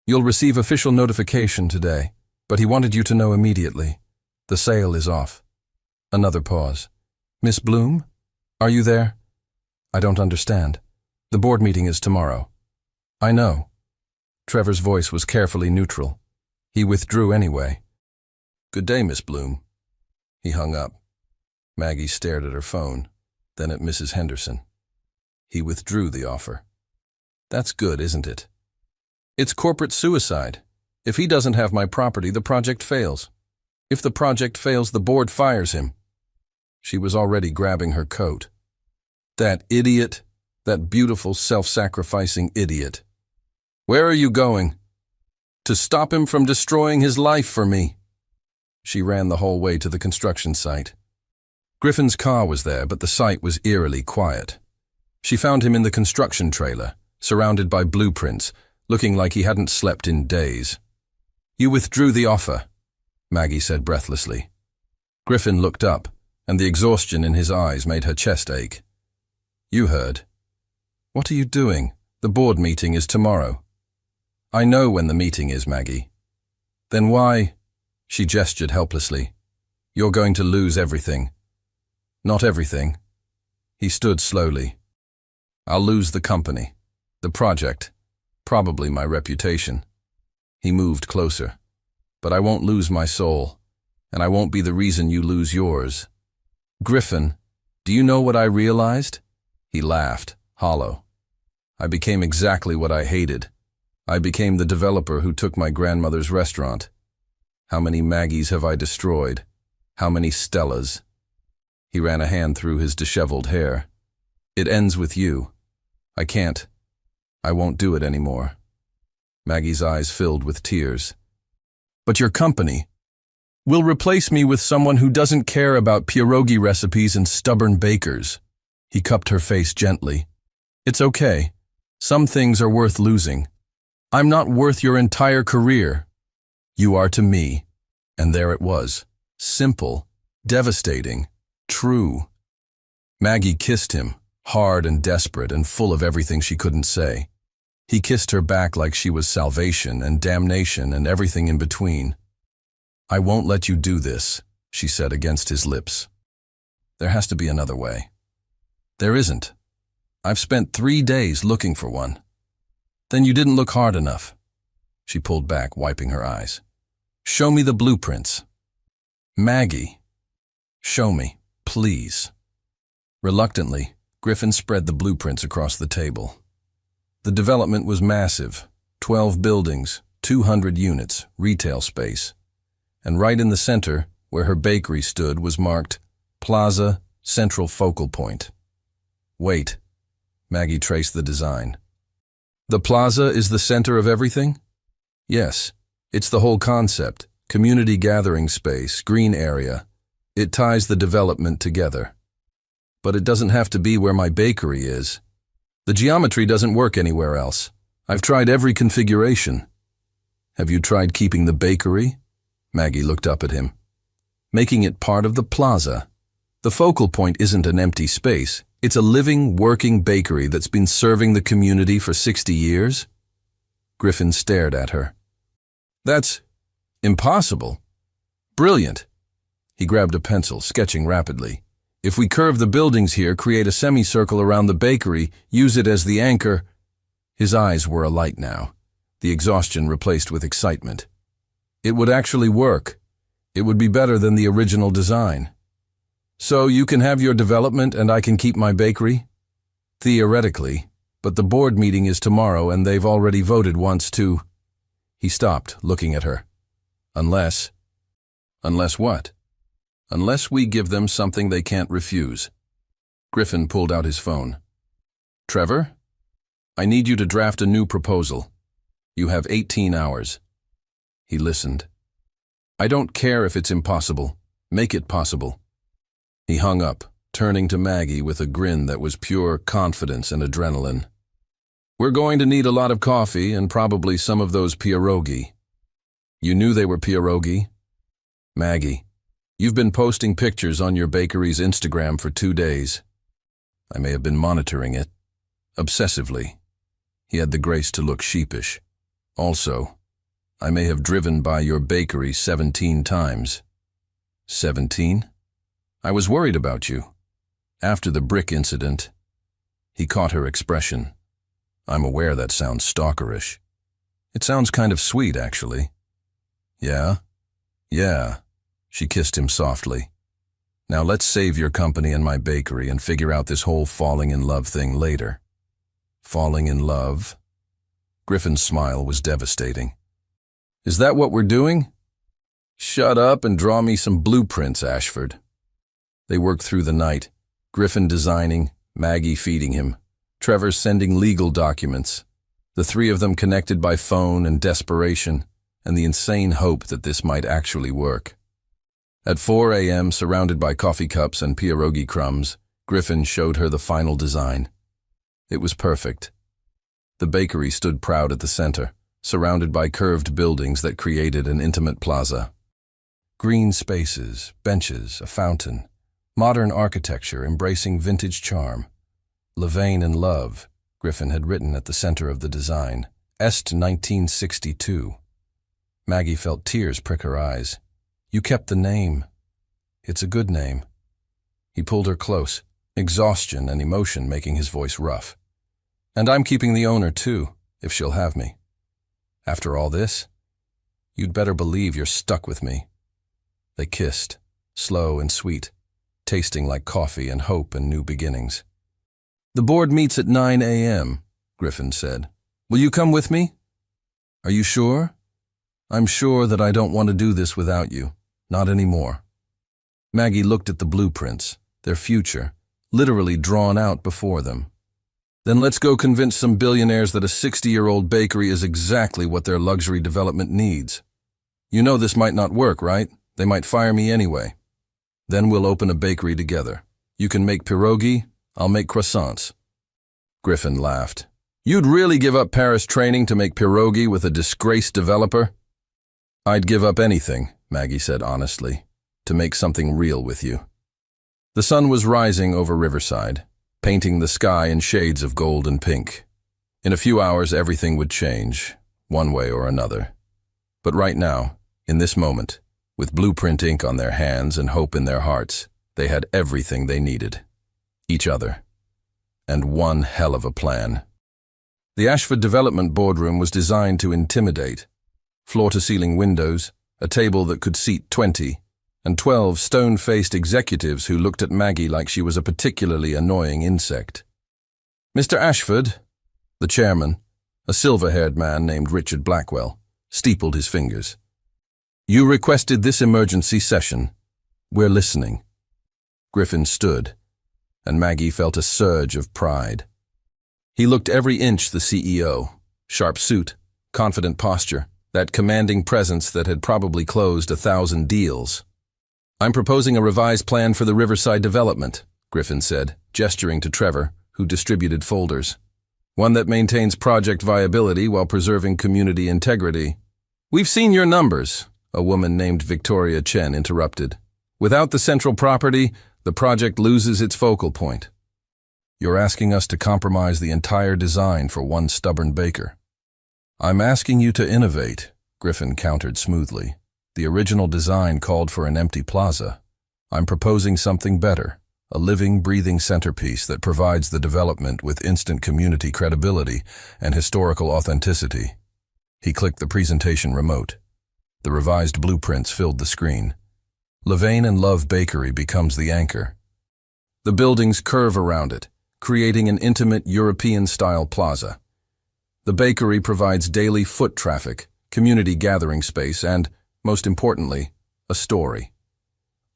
You'll receive official notification today, but he wanted you to know immediately. The sale is off. Another pause. Miss Bloom? Are you there? I don't understand. The board meeting is tomorrow. I know. Trevor's voice was carefully neutral. He withdrew anyway. Good day, Miss Bloom. He hung up. Maggie stared at her phone, then at Mrs. Henderson. He withdrew the offer. That's good, isn't it? It's corporate suicide. If he doesn't have my property, the project fails. If the project fails, the board fires him. She was already grabbing her coat. That idiot, that beautiful, self-sacrificing idiot. Where are you going? To stop him from destroying his life for me. She ran the whole way to the construction site. Griffin's car was there, but the site was eerily quiet. She found him in the construction trailer, surrounded by blueprints, looking like he hadn't slept in days. You withdrew the offer, Maggie said breathlessly. Griffin looked up, and the exhaustion in his eyes made her chest ache. You heard. What are you doing? The board meeting is tomorrow. I know when the meeting is, Maggie. Then why? She gestured helplessly. You're going to lose everything. Not everything. He stood slowly. I'll lose the company, the project, probably my reputation. He moved closer. But I won't lose my soul, and I won't be the reason you lose yours. Griffin, do you know what I realized? He laughed, hollow. I became exactly what I hated. I became the developer who took my grandmother's restaurant. How many Maggies have I destroyed? How many Stellas? He ran a hand through his disheveled hair. It ends with you. I won't do it anymore. Maggie's eyes filled with tears. But your company will replace me with someone who doesn't care about pierogi recipes and stubborn bakers. He cupped her face gently. It's okay. Some things are worth losing. I'm not worth your entire career. You are to me. And there it was. Simple, devastating, true. Maggie kissed him, hard and desperate and full of everything she couldn't say. He kissed her back like she was salvation and damnation and everything in between. I won't let you do this, she said against his lips. There has to be another way. There isn't. I've spent 3 days looking for one. Then you didn't look hard enough. She pulled back, wiping her eyes. Show me the blueprints. Maggie. Show me, please. Reluctantly, Griffin spread the blueprints across the table. The development was massive, 12 buildings, 200 units, retail space. And right in the center, where her bakery stood, was marked Plaza, Central Focal Point. Wait. Maggie traced the design. The plaza is the center of everything? Yes. It's the whole concept. Community gathering space, green area. It ties the development together. But it doesn't have to be where my bakery is. The geometry doesn't work anywhere else. I've tried every configuration. Have you tried keeping the bakery? Maggie looked up at him. Making it part of the plaza. The focal point isn't an empty space. It's a living, working bakery that's been serving the community for 60 years. Griffin stared at her. That's impossible. Brilliant. He grabbed a pencil, sketching rapidly. If we curve the buildings here, create a semicircle around the bakery, use it as the anchor. His eyes were alight now, the exhaustion replaced with excitement. It would actually work. It would be better than the original design. So you can have your development and I can keep my bakery? Theoretically, but the board meeting is tomorrow and they've already voted once to... He stopped, looking at her. Unless what? Unless we give them something they can't refuse. Griffin pulled out his phone. Trevor? I need you to draft a new proposal. You have 18 hours. He listened. I don't care if it's impossible. Make it possible. He hung up, turning to Maggie with a grin that was pure confidence and adrenaline. We're going to need a lot of coffee and probably some of those pierogi. You knew they were pierogi? Maggie. You've been posting pictures on your bakery's Instagram for 2 days. I may have been monitoring it. Obsessively. He had the grace to look sheepish. Also, I may have driven by your bakery 17 times. 17? I was worried about you. After the brick incident, he caught her expression. I'm aware that sounds stalkerish. It sounds kind of sweet, actually. Yeah? Yeah. She kissed him softly. Now let's save your company and my bakery and figure out this whole falling in love thing later. Falling in love? Griffin's smile was devastating. Is that what we're doing? Shut up and draw me some blueprints, Ashford. They worked through the night, Griffin designing, Maggie feeding him, Trevor sending legal documents, the three of them connected by phone and desperation, and the insane hope that this might actually work. At 4 a.m., surrounded by coffee cups and pierogi crumbs, Griffin showed her the final design. It was perfect. The bakery stood proud at the center, surrounded by curved buildings that created an intimate plaza. Green spaces, benches, a fountain, modern architecture embracing vintage charm. Levain and Love, Griffin had written at the center of the design. Est 1962. Maggie felt tears prick her eyes. You kept the name. It's a good name. He pulled her close, exhaustion and emotion making his voice rough. And I'm keeping the owner too, if she'll have me. After all this, you'd better believe you're stuck with me. They kissed, slow and sweet, tasting like coffee and hope and new beginnings. The board meets at 9 a.m., Griffin said. Will you come with me? Are you sure? I'm sure that I don't want to do this without you. Not anymore. Maggie looked at the blueprints, their future, literally drawn out before them. Then let's go convince some billionaires that a 60-year-old bakery is exactly what their luxury development needs. You know this might not work, right? They might fire me anyway. Then we'll open a bakery together. You can make pierogi, I'll make croissants. Griffin laughed. You'd really give up Paris training to make pierogi with a disgraced developer? I'd give up anything, Maggie said honestly, to make something real with you. The sun was rising over Riverside, painting the sky in shades of gold and pink. In a few hours, everything would change, one way or another. But right now, in this moment, with blueprint ink on their hands and hope in their hearts, they had everything they needed. Each other. And one hell of a plan. The Ashford Development Boardroom was designed to intimidate. Floor-to-ceiling windows, a table that could seat 20, and 12 stone-faced executives who looked at Maggie like she was a particularly annoying insect. Mr. Ashford, the chairman, a silver-haired man named Richard Blackwell, steepled his fingers. You requested this emergency session. We're listening. Griffin stood, and Maggie felt a surge of pride. He looked every inch the CEO, sharp suit, confident posture, that commanding presence that had probably closed 1,000 deals. I'm proposing a revised plan for the Riverside development, Griffin said, gesturing to Trevor, who distributed folders. One that maintains project viability while preserving community integrity. We've seen your numbers, a woman named Victoria Chen interrupted. Without the central property, the project loses its focal point. You're asking us to compromise the entire design for one stubborn baker. I'm asking you to innovate, Griffin countered smoothly. The original design called for an empty plaza. I'm proposing something better, a living, breathing centerpiece that provides the development with instant community credibility and historical authenticity. He clicked the presentation remote. The revised blueprints filled the screen. Levain and Love Bakery becomes the anchor. The buildings curve around it, creating an intimate European-style plaza. The bakery provides daily foot traffic, community gathering space, and, most importantly, a story.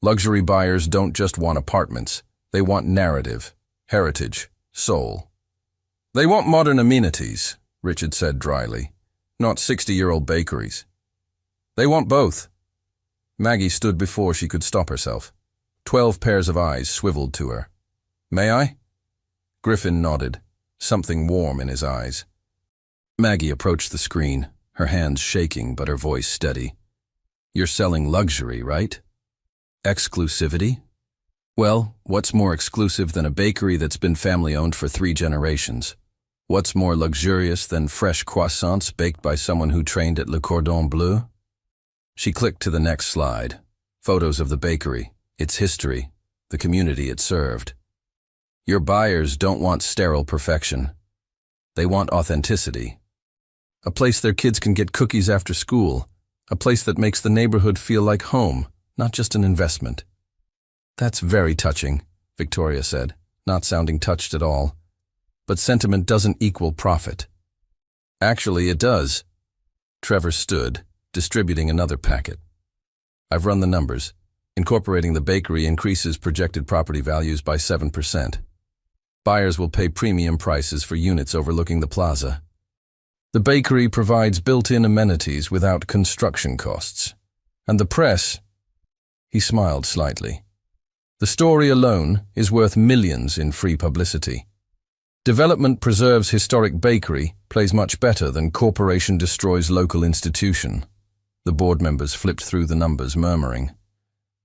Luxury buyers don't just want apartments. They want narrative, heritage, soul. They want modern amenities, Richard said dryly, not 60-year-old bakeries. They want both. Maggie stood before she could stop herself. 12 pairs of eyes swiveled to her. May I? Griffin nodded, something warm in his eyes. Maggie approached the screen, her hands shaking but her voice steady. You're selling luxury, right? Exclusivity? Well, what's more exclusive than a bakery that's been family-owned for 3 generations? What's more luxurious than fresh croissants baked by someone who trained at Le Cordon Bleu? She clicked to the next slide. Photos of the bakery, its history, the community it served. Your buyers don't want sterile perfection. They want authenticity. A place their kids can get cookies after school. A place that makes the neighborhood feel like home, not just an investment. That's very touching, Victoria said, not sounding touched at all. But sentiment doesn't equal profit. Actually, it does. Trevor stood, distributing another packet. I've run the numbers. Incorporating the bakery increases projected property values by 7%. Buyers will pay premium prices for units overlooking the plaza. The bakery provides built-in amenities without construction costs. And the press... He smiled slightly. The story alone is worth millions in free publicity. Development preserves historic bakery plays much better than corporation destroys local institution. The board members flipped through the numbers, murmuring.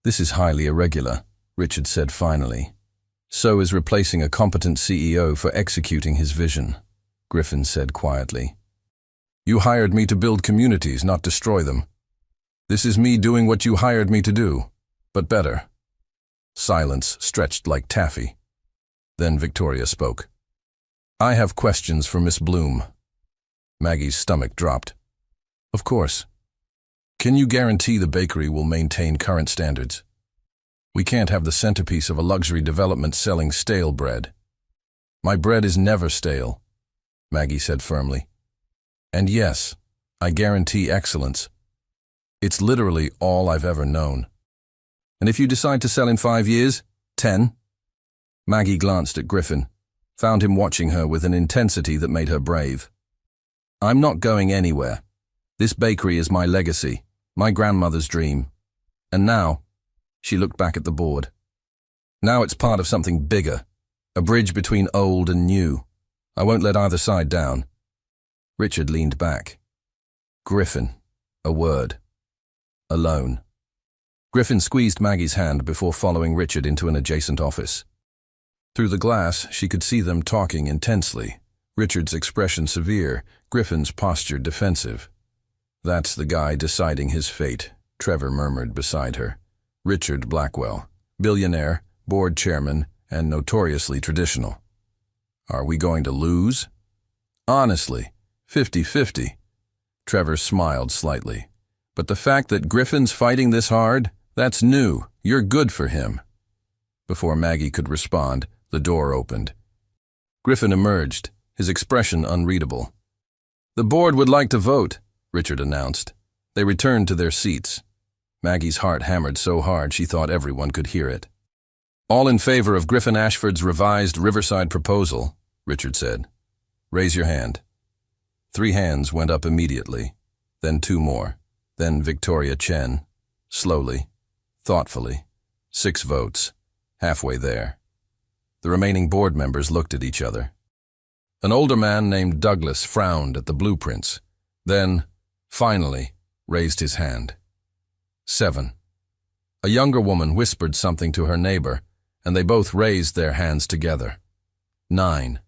This is highly irregular, Richard said finally. So is replacing a competent CEO for executing his vision, Griffin said quietly. You hired me to build communities, not destroy them. This is me doing what you hired me to do, but better. Silence stretched like taffy. Then Victoria spoke. I have questions for Miss Bloom. Maggie's stomach dropped. Of course. Can you guarantee the bakery will maintain current standards? We can't have the centerpiece of a luxury development selling stale bread. My bread is never stale, Maggie said firmly. And yes, I guarantee excellence. It's literally all I've ever known. And if you decide to sell in 5 years, 10? Maggie glanced at Griffin, found him watching her with an intensity that made her brave. I'm not going anywhere. This bakery is my legacy, my grandmother's dream. And now, she looked back at the board. Now it's part of something bigger, a bridge between old and new. I won't let either side down. Richard leaned back. Griffin, a word. Alone. Griffin squeezed Maggie's hand before following Richard into an adjacent office. Through the glass, she could see them talking intensely, Richard's expression severe, Griffin's posture defensive. That's the guy deciding his fate, Trevor murmured beside her. Richard Blackwell, billionaire, board chairman, and notoriously traditional. Are we going to lose? Honestly, 50-50. Trevor smiled slightly. But the fact that Griffin's fighting this hard, that's new. You're good for him. Before Maggie could respond, the door opened. Griffin emerged, his expression unreadable. The board would like to vote, Richard announced. They returned to their seats. Maggie's heart hammered so hard she thought everyone could hear it. All in favor of Griffin Ashford's revised Riverside proposal, Richard said. Raise your hand. 3 hands went up immediately, then 2 more, then Victoria Chen, slowly, thoughtfully. 6 votes, halfway there. The remaining board members looked at each other. An older man named Douglas frowned at the blueprints, then, finally, raised his hand. 7. A younger woman whispered something to her neighbor, and they both raised their hands together. 9.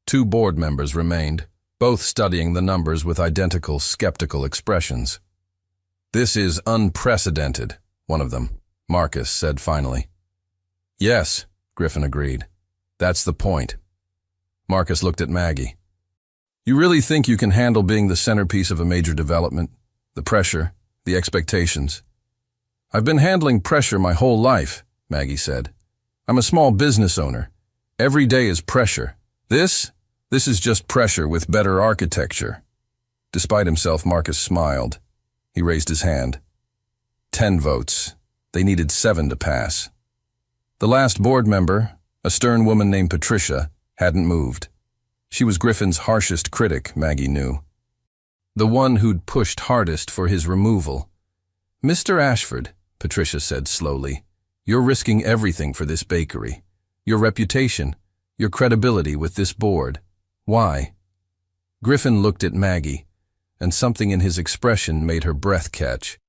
2 board members remained, both studying the numbers with identical skeptical expressions. This is unprecedented, one of them, Marcus said finally. Yes, Griffin agreed. That's the point. Marcus looked at Maggie. You really think you can handle being the centerpiece of a major development? The pressure, the expectations? I've been handling pressure my whole life, Maggie said. I'm a small business owner. Every day is pressure. This is just pressure with better architecture. Despite himself, Marcus smiled. He raised his hand. 10 votes. They needed 7 to pass. The last board member, a stern woman named Patricia, hadn't moved. She was Griffin's harshest critic, Maggie knew. The one who'd pushed hardest for his removal. Mr. Ashford, Patricia said slowly, you're risking everything for this bakery. Your reputation, your credibility with this board. Why? Griffin looked at Maggie, and something in his expression made her breath catch.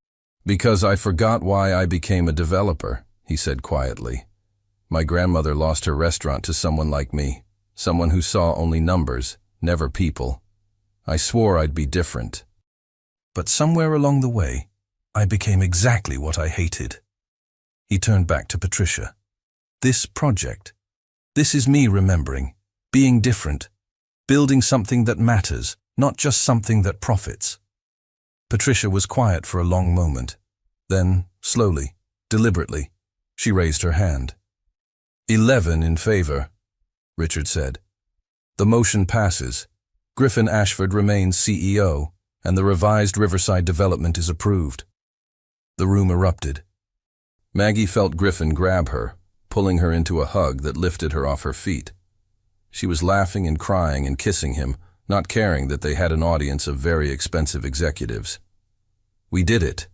Because I forgot why I became a developer, he said quietly. My grandmother lost her restaurant to someone like me, someone who saw only numbers, never people. I swore I'd be different. But somewhere along the way, I became exactly what I hated. He turned back to Patricia. This project. This is me remembering, being different, building something that matters, not just something that profits. Patricia was quiet for a long moment. Then, slowly, deliberately, she raised her hand. 11 in favor, Richard said. The motion passes. Griffin Ashford remains CEO, and the revised Riverside development is approved. The room erupted. Maggie felt Griffin grab her, pulling her into a hug that lifted her off her feet. She was laughing and crying and kissing him, not caring that they had an audience of very expensive executives. We did it,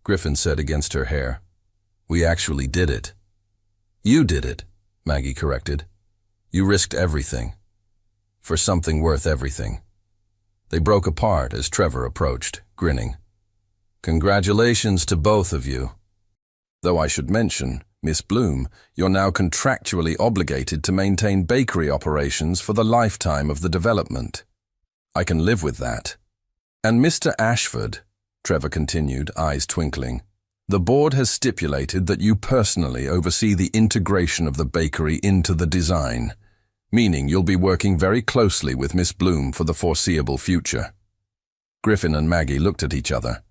Griffin said against her hair. We actually did it. You did it, Maggie corrected. You risked everything. For something worth everything. They broke apart as Trevor approached, grinning. Congratulations to both of you. Though I should mention, Miss Bloom, you're now contractually obligated to maintain bakery operations for the lifetime of the development. I can live with that. And Mr. Ashford, Trevor continued, eyes twinkling, the board has stipulated that you personally oversee the integration of the bakery into the design, meaning you'll be working very closely with Miss Bloom for the foreseeable future. Griffin and Maggie looked at each other.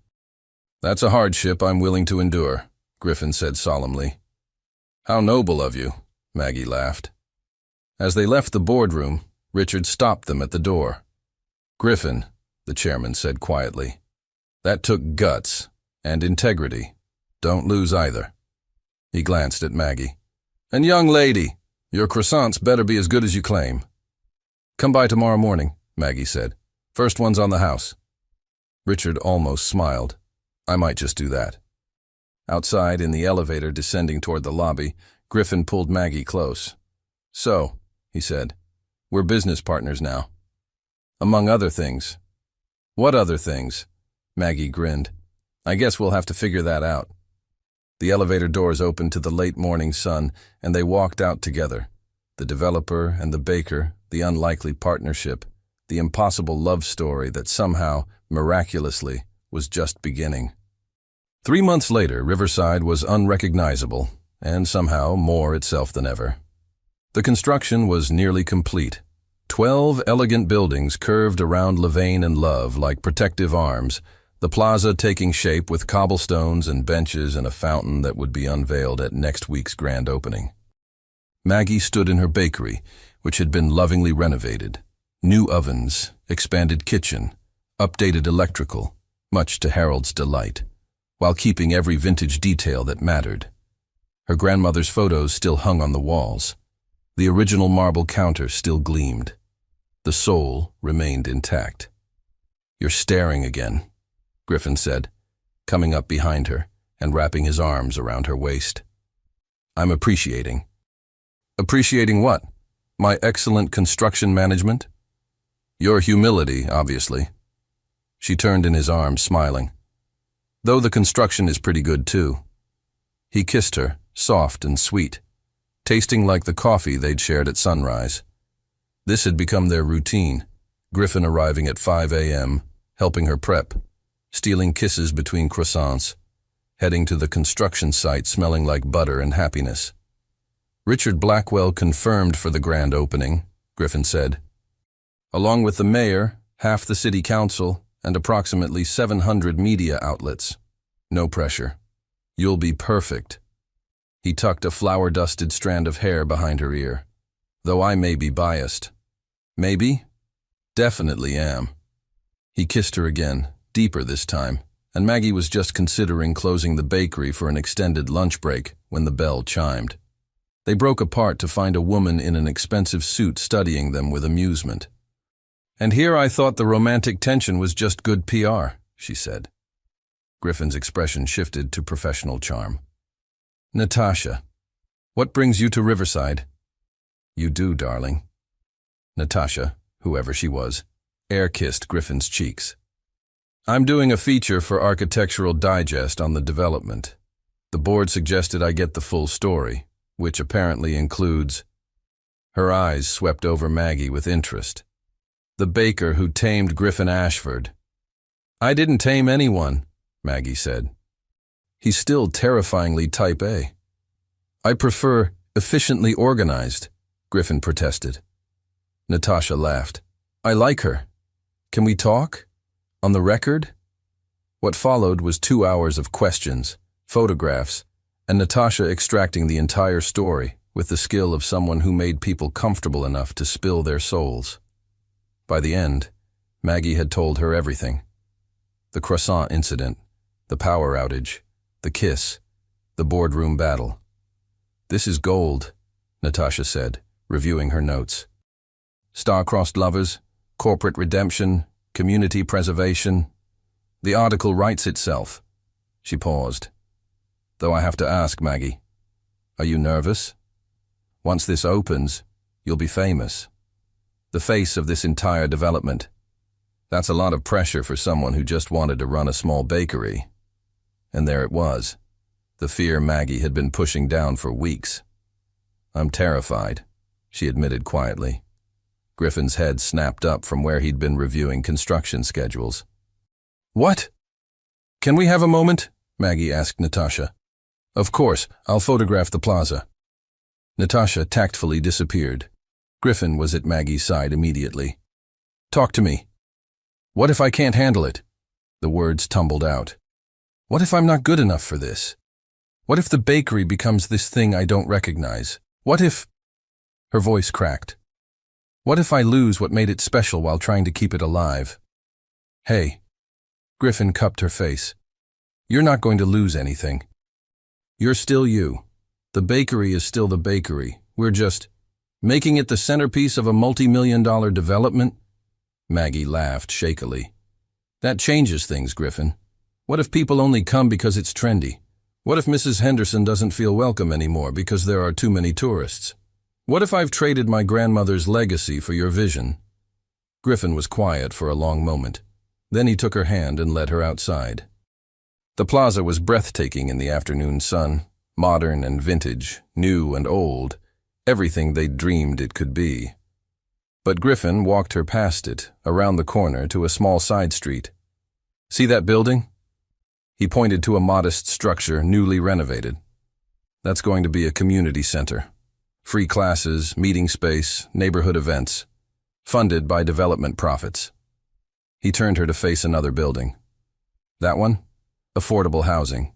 That's a hardship I'm willing to endure, Griffin said solemnly. How noble of you, Maggie laughed. As they left the boardroom, Richard stopped them at the door. Griffin, the chairman said quietly, that took guts and integrity. Don't lose either. He glanced at Maggie. And young lady, your croissants better be as good as you claim. Come by tomorrow morning, Maggie said. First one's on the house. Richard almost smiled. I might just do that. Outside, in the elevator descending toward the lobby, Griffin pulled Maggie close. So, he said, we're business partners now. Among other things. What other things? Maggie grinned. I guess we'll have to figure that out. The elevator doors opened to the late morning sun, and they walked out together. The developer and the baker, the unlikely partnership, the impossible love story that somehow, miraculously, was just beginning. 3 months later, Riverside was unrecognizable, and somehow more itself than ever. The construction was nearly complete. 12 elegant buildings curved around Levain and Love like protective arms, the plaza taking shape with cobblestones and benches and a fountain that would be unveiled at next week's grand opening. Maggie stood in her bakery, which had been lovingly renovated. New ovens, expanded kitchen, updated electrical, much to Harold's delight, while keeping every vintage detail that mattered. Her grandmother's photos still hung on the walls. The original marble counter still gleamed. The soul remained intact. You're staring again, Griffin said, coming up behind her and wrapping his arms around her waist. I'm appreciating. Appreciating what? My excellent construction management? Your humility, obviously. She turned in his arms, smiling. Though the construction is pretty good, too. He kissed her, soft and sweet, tasting like the coffee they'd shared at sunrise. This had become their routine, Griffin arriving at 5 a.m., helping her prep, stealing kisses between croissants, heading to the construction site smelling like butter and happiness. Richard Blackwell confirmed for the grand opening, Griffin said. Along with the mayor, half the city council, and approximately 700 media outlets. No pressure. You'll be perfect. He tucked a flour-dusted strand of hair behind her ear. Though I may be biased. Maybe? Definitely am. He kissed her again, deeper this time, and Maggie was just considering closing the bakery for an extended lunch break when the bell chimed. They broke apart to find a woman in an expensive suit studying them with amusement. And here I thought the romantic tension was just good PR, she said. Griffin's expression shifted to professional charm. Natasha, what brings you to Riverside? You do, darling. Natasha, whoever she was, air-kissed Griffin's cheeks. I'm doing a feature for Architectural Digest on the development. The board suggested I get the full story, which apparently includes... Her eyes swept over Maggie with interest. The baker who tamed Griffin Ashford. I didn't tame anyone, Maggie said. He's still terrifyingly type A. I prefer efficiently organized, Griffin protested. Natasha laughed. I like her. Can we talk? On the record? What followed was 2 hours of questions, photographs, and Natasha extracting the entire story with the skill of someone who made people comfortable enough to spill their souls. By the end, Maggie had told her everything. The croissant incident, the power outage, the kiss, the boardroom battle. This is gold, Natasha said, reviewing her notes. Star-crossed lovers, corporate redemption, community preservation. The article writes itself. She paused. Though I have to ask, Maggie, are you nervous? Once this opens, you'll be famous. The face of this entire development. That's a lot of pressure for someone who just wanted to run a small bakery. And there it was, the fear Maggie had been pushing down for weeks. I'm terrified, she admitted quietly. Griffin's head snapped up from where he'd been reviewing construction schedules. What? Can we have a moment? Maggie asked Natasha. Of course, I'll photograph the plaza. Natasha tactfully disappeared. Griffin was at Maggie's side immediately. Talk to me. What if I can't handle it? The words tumbled out. What if I'm not good enough for this? What if the bakery becomes this thing I don't recognize? What if... Her voice cracked. What if I lose what made it special while trying to keep it alive? Hey. Griffin cupped her face. You're not going to lose anything. You're still you. The bakery is still the bakery. We're just making it the centerpiece of a multi-million-dollar development. Maggie laughed shakily. That changes things, Griffin. What if people only come because it's trendy? What if Mrs. Henderson doesn't feel welcome anymore because there are too many tourists? What if I've traded my grandmother's legacy for your vision? Griffin was quiet for a long moment. Then he took her hand and led her outside. The plaza was breathtaking in the afternoon sun. Modern and vintage, new and old, everything they'd dreamed it could be. But Griffin walked her past it, around the corner to a small side street. See that building? He pointed to a modest structure newly renovated. That's going to be a community center. Free classes, meeting space, neighborhood events, funded by development profits. He turned her to face another building. That one? Affordable housing.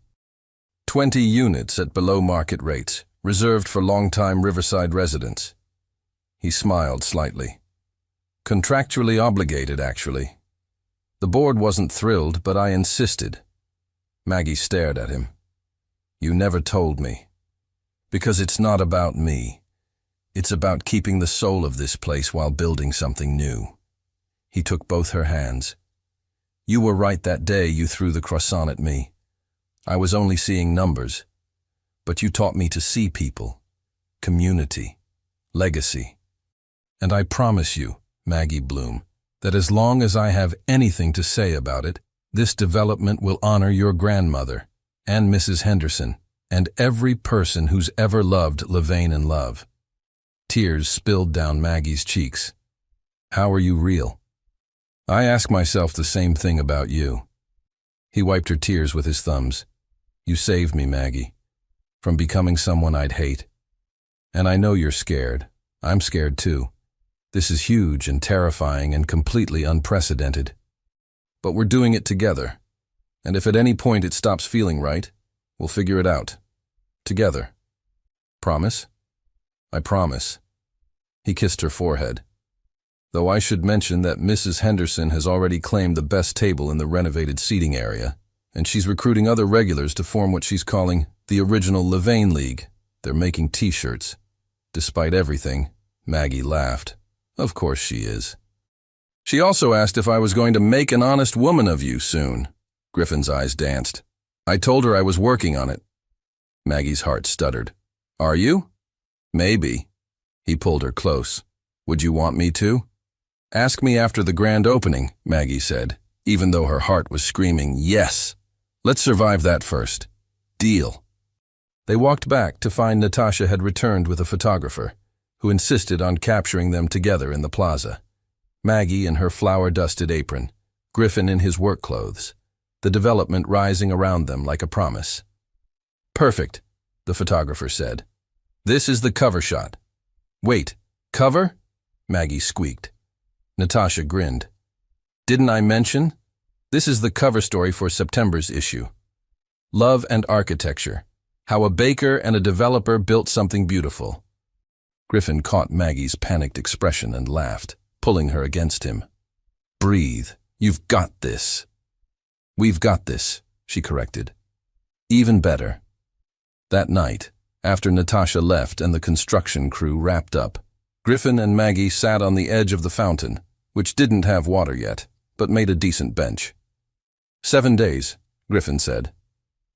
20 units at below market rates, reserved for long-time Riverside residents. He smiled slightly. Contractually obligated, actually. The board wasn't thrilled, but I insisted. Maggie stared at him. You never told me. Because it's not about me. It's about keeping the soul of this place while building something new. He took both her hands. You were right that day you threw the croissant at me. I was only seeing numbers, but you taught me to see people, community, legacy. And I promise you, Maggie Bloom, that as long as I have anything to say about it, this development will honor your grandmother and Mrs. Henderson and every person who's ever loved Levain and Love. Tears spilled down Maggie's cheeks. How are you real? I ask myself the same thing about you. He wiped her tears with his thumbs. You saved me, Maggie, from becoming someone I'd hate. And I know you're scared. I'm scared too. This is huge and terrifying and completely unprecedented. But we're doing it together. And if at any point it stops feeling right, we'll figure it out. Together. Promise? I promise. He kissed her forehead. Though I should mention that Mrs. Henderson has already claimed the best table in the renovated seating area, and she's recruiting other regulars to form what she's calling the original Levain League. They're making t-shirts. Despite everything, Maggie laughed. Of course she is. She also asked if I was going to make an honest woman of you soon. Griffin's eyes danced. I told her I was working on it. Maggie's heart stuttered. Are you? Maybe. He pulled her close. Would you want me to? Ask me after the grand opening, Maggie said. even though her heart was screaming, "Yes! Let's survive that first. Deal." They walked back to find Natasha had returned with a photographer, who insisted on capturing them together in the plaza. Maggie in her flour-dusted apron, Griffin in his work clothes, the development rising around them like a promise. "Perfect," the photographer said. "This is the cover shot." "Wait, cover?" Maggie squeaked. Natasha grinned. "Didn't I mention? This is the cover story for September's issue. Love and Architecture. How a baker and a developer built something beautiful." Griffin caught Maggie's panicked expression and laughed, pulling her against him. "Breathe. You've got this." "We've got this," she corrected. "Even better." That night, after Natasha left and the construction crew wrapped up, Griffin and Maggie sat on the edge of the fountain, which didn't have water yet, but made a decent bench. 7 days, Griffin said.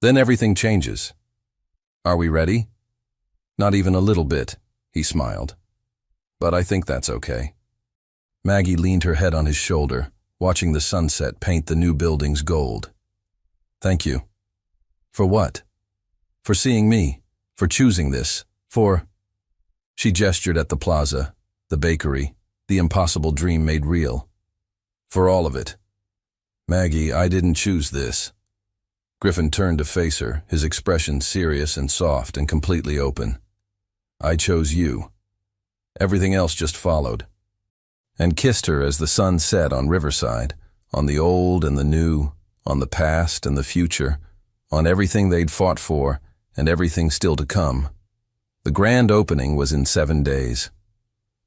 Then everything changes. "Are we ready?" "Not even a little bit," he smiled. "But I think that's okay." Maggie leaned her head on his shoulder, watching the sunset paint the new buildings gold. "Thank you." "For what?" "For seeing me, for choosing this, for—" She gestured at the plaza, the bakery, the impossible dream made real. "For all of it." "Maggie, I didn't choose this." Griffin turned to face her, his expression serious and soft and completely open. "I chose you. Everything else just followed." And kissed her as the sun set on Riverside, on the old and the new, on the past and the future, on everything they'd fought for and everything still to come. The grand opening was in 7 days.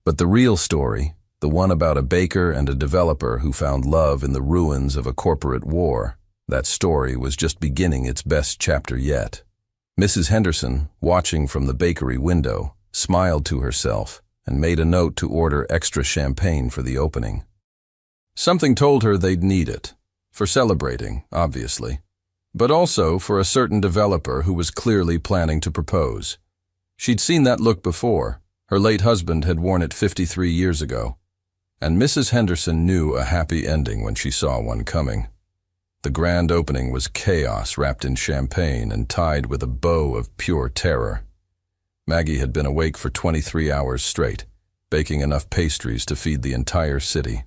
But the real story, the one about a baker and a developer who found love in the ruins of a corporate war, that story was just beginning its best chapter yet. Mrs. Henderson, watching from the bakery window, smiled to herself and made a note to order extra champagne for the opening. Something told her they'd need it, for celebrating, obviously, but also for a certain developer who was clearly planning to propose. She'd seen that look before. Her late husband had worn it 53 years ago. And Mrs. Henderson knew a happy ending when she saw one coming. The grand opening was chaos wrapped in champagne and tied with a bow of pure terror. Maggie had been awake for 23 hours straight, baking enough pastries to feed the entire city.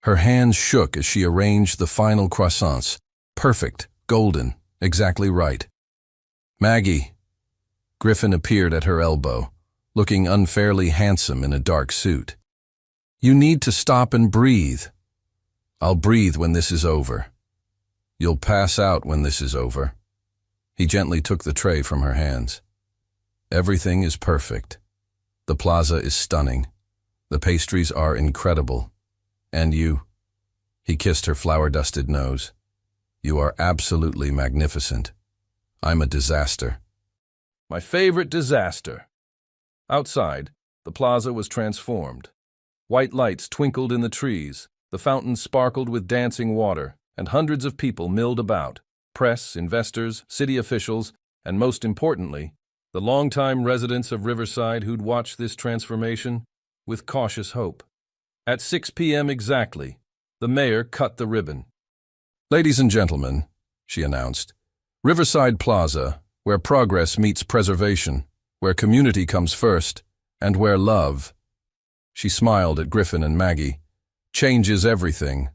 Her hands shook as she arranged the final croissants. Perfect, golden, exactly right. "Maggie." Griffin appeared at her elbow, looking unfairly handsome in a dark suit. "You need to stop and breathe." "I'll breathe when this is over." "You'll pass out when this is over." He gently took the tray from her hands. "Everything is perfect. The plaza is stunning. The pastries are incredible. And you—" He kissed her flour-dusted nose. "You are absolutely magnificent. I'm a disaster." "My favorite disaster." Outside, the plaza was transformed. White lights twinkled in the trees, the fountain sparkled with dancing water, and hundreds of people milled about, press, investors, city officials, and most importantly, the longtime residents of Riverside who'd watched this transformation with cautious hope. At 6 p.m. exactly, the mayor cut the ribbon. "Ladies and gentlemen," she announced, "Riverside Plaza, where progress meets preservation, where community comes first, and where love," she smiled at Griffin and Maggie, "changes everything."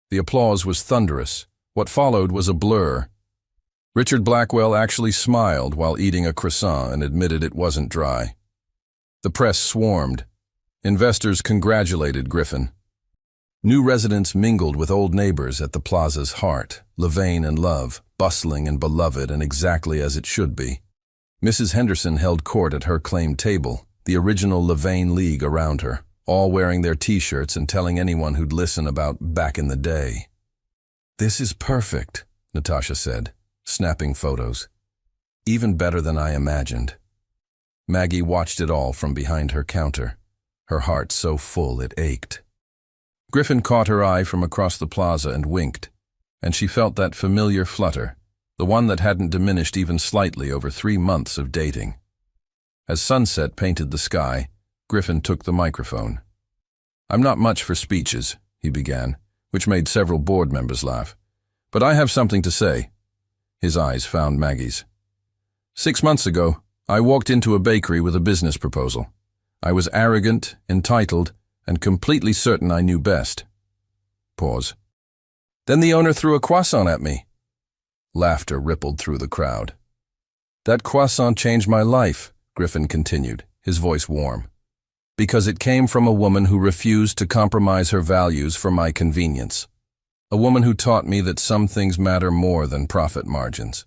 The applause was thunderous. What followed was a blur. Richard Blackwell actually smiled while eating a croissant and admitted it wasn't dry. The press swarmed. Investors congratulated Griffin. New residents mingled with old neighbors at the plaza's heart, Levain and Love, bustling and beloved and exactly as it should be. Mrs. Henderson held court at her claimed table, the original Levain League around her, all wearing their T-shirts and telling anyone who'd listen about back in the day. "This is perfect," Natasha said, snapping photos. "Even better than I imagined." Maggie watched it all from behind her counter, her heart so full it ached. Griffin caught her eye from across the plaza and winked, and she felt that familiar flutter, the one that hadn't diminished even slightly over 3 months of dating. As sunset painted the sky, Griffin took the microphone. "I'm not much for speeches," he began, which made several board members laugh. But I have something to say. His eyes found Maggie's. 6 months ago, I walked into a bakery with a business proposal. I was arrogant, entitled, and completely certain I knew best. Pause. Then the owner threw a croissant at me. Laughter rippled through the crowd. That croissant changed my life, Griffin continued, his voice warm, because it came from a woman who refused to compromise her values for my convenience. A woman who taught me that some things matter more than profit margins.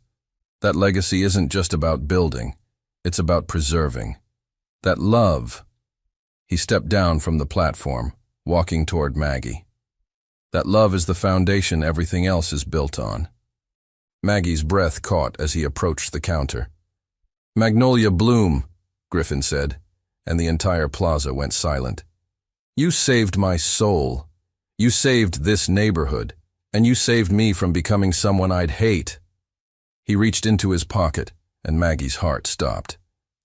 That legacy isn't just about building, it's about preserving. That love. He stepped down from the platform, walking toward Maggie. That love is the foundation everything else is built on. Maggie's breath caught as he approached the counter. Magnolia Bloom, Griffin said, and the entire plaza went silent. You saved my soul. You saved this neighborhood, and you saved me from becoming someone I'd hate. He reached into his pocket, and Maggie's heart stopped.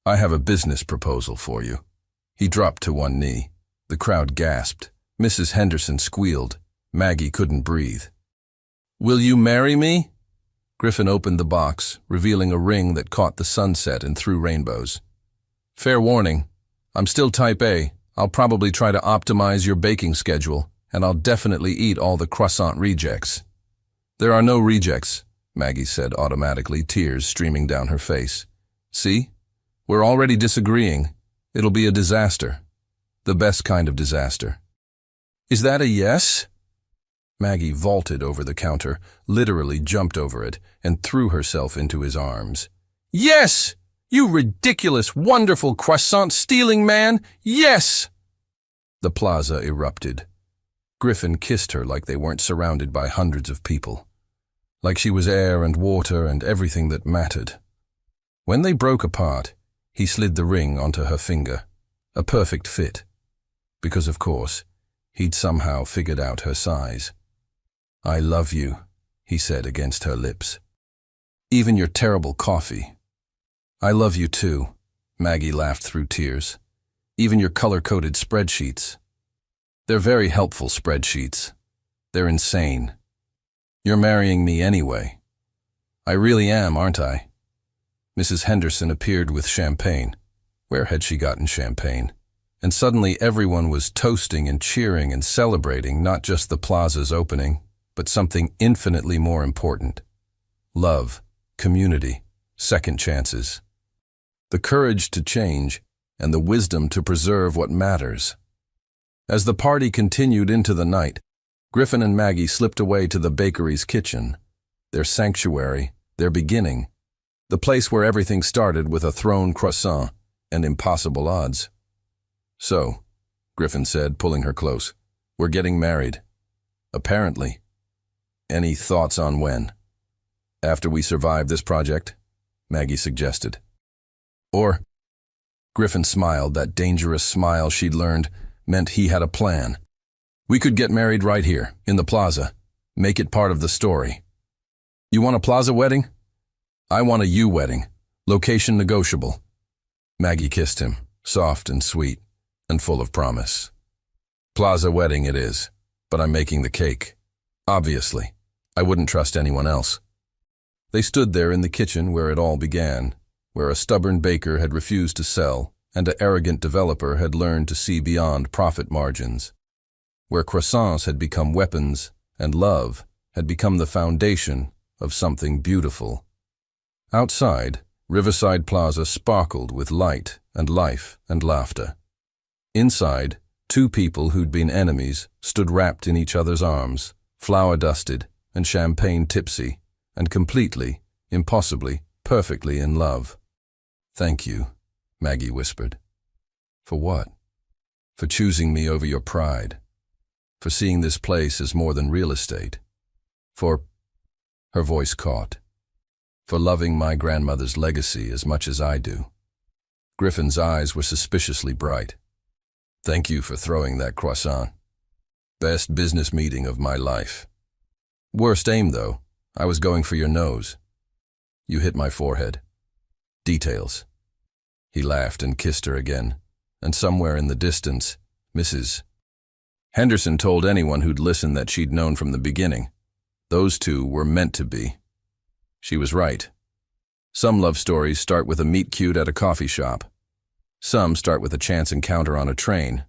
I have a business proposal for you. He dropped to one knee. The crowd gasped. Mrs. Henderson squealed. Maggie couldn't breathe. Will you marry me? Griffin opened the box, revealing a ring that caught the sunset and threw rainbows. Fair warning, I'm still type A. I'll probably try to optimize your baking schedule, and I'll definitely eat all the croissant rejects. There are no rejects, Maggie said automatically, tears streaming down her face. See? We're already disagreeing. It'll be a disaster. The best kind of disaster. Is that a yes? Maggie vaulted over the counter, literally jumped over it, and threw herself into his arms. Yes! You ridiculous, wonderful croissant-stealing man! Yes! The plaza erupted. Griffin kissed her like they weren't surrounded by hundreds of people. Like she was air and water and everything that mattered. When they broke apart, he slid the ring onto her finger. A perfect fit. Because, of course, he'd somehow figured out her size. I love you, he said against her lips. Even your terrible coffee. I love you too, Maggie laughed through tears. Even your color-coded spreadsheets. They're very helpful spreadsheets. They're insane. You're marrying me anyway. I really am, aren't I? Mrs. Henderson appeared with champagne. Where had she gotten champagne? And suddenly everyone was toasting and cheering and celebrating not just the plaza's opening, but something infinitely more important. Love, community, second chances. The courage to change and the wisdom to preserve what matters. As the party continued into the night, Griffin and Maggie slipped away to the bakery's kitchen, their sanctuary, their beginning, the place where everything started with a thrown croissant and impossible odds. So, Griffin said, pulling her close, we're getting married. Apparently. Any thoughts on when? After we survive this project? Maggie suggested. Or, Griffin smiled, that dangerous smile she'd learned meant he had a plan. We could get married right here, in the plaza. Make it part of the story. You want a plaza wedding? I want a you wedding. Location negotiable. Maggie kissed him, soft and sweet, and full of promise. Plaza wedding it is, but I'm making the cake. Obviously. I wouldn't trust anyone else. They stood there in the kitchen where it all began, where a stubborn baker had refused to sell and an arrogant developer had learned to see beyond profit margins, where croissants had become weapons and love had become the foundation of something beautiful. Outside, Riverside Plaza sparkled with light and life and laughter. Inside, two people who'd been enemies stood wrapped in each other's arms, flower-dusted and champagne-tipsy, and completely, impossibly, perfectly in love. Thank you, Maggie whispered. For what? For choosing me over your pride. For seeing this place as more than real estate. For, her voice caught, for loving my grandmother's legacy as much as I do. Griffin's eyes were suspiciously bright. Thank you for throwing that croissant. Best business meeting of my life. Worst aim, though. I was going for your nose. You hit my forehead. Details. He laughed and kissed her again, and somewhere in the distance, Mrs. Henderson told anyone who'd listen that she'd known from the beginning. Those two were meant to be. She was right. Some love stories start with a meet-cute at a coffee shop. Some start with a chance encounter on a train.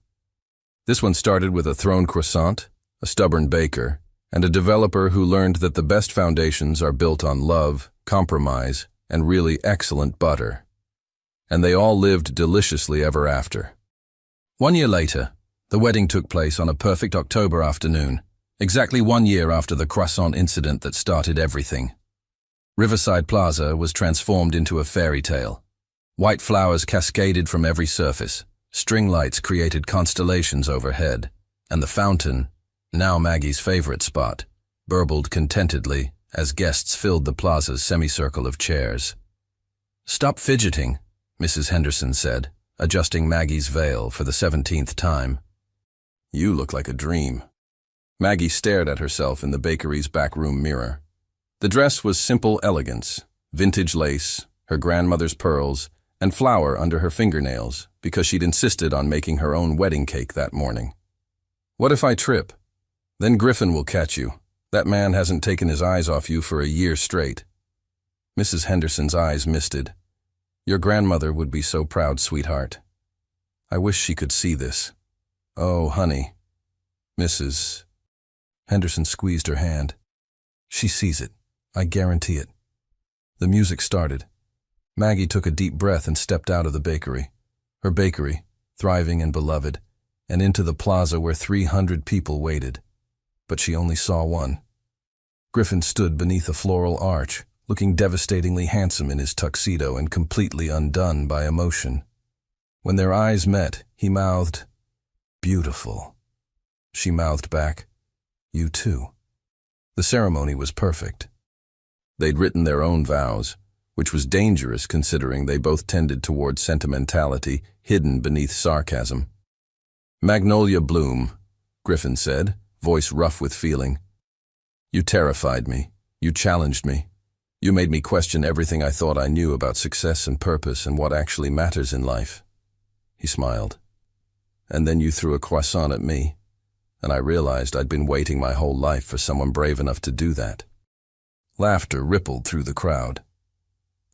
This one started with a thrown croissant, a stubborn baker, and a developer who learned that the best foundations are built on love, compromise, and really excellent butter. And they all lived deliciously ever after. 1 year later, the wedding took place on a perfect October afternoon, exactly 1 year after the croissant incident that started everything. Riverside Plaza was transformed into a fairy tale. White flowers cascaded from every surface, string lights created constellations overhead, and the fountain, now Maggie's favorite spot, burbled contentedly as guests filled the plaza's semicircle of chairs. "Stop fidgeting," Mrs. Henderson said, adjusting Maggie's veil for the 17th time. "You look like a dream." Maggie stared at herself in the bakery's backroom mirror. The dress was simple elegance, vintage lace, her grandmother's pearls, and flour under her fingernails because she'd insisted on making her own wedding cake that morning. "What if I trip? Then Griffin will catch you. That man hasn't taken his eyes off you for a year straight." Mrs. Henderson's eyes misted. "Your grandmother would be so proud, sweetheart. I wish she could see this." "Oh, honey." Mrs. Henderson squeezed her hand. "She sees it. I guarantee it." The music started. Maggie took a deep breath and stepped out of the bakery. Her bakery, thriving and beloved, and into the plaza where 300 people waited. But she only saw one. Griffin stood beneath a floral arch, looking devastatingly handsome in his tuxedo and completely undone by emotion. When their eyes met, he mouthed, "Beautiful." She mouthed back, "You too." The ceremony was perfect. They'd written their own vows, which was dangerous considering they both tended toward sentimentality hidden beneath sarcasm. "Magnolia bloom," Griffin said, voice rough with feeling. "You terrified me. You challenged me. You made me question everything I thought I knew about success and purpose and what actually matters in life." He smiled. "And then you threw a croissant at me, and I realized I'd been waiting my whole life for someone brave enough to do that." Laughter rippled through the crowd.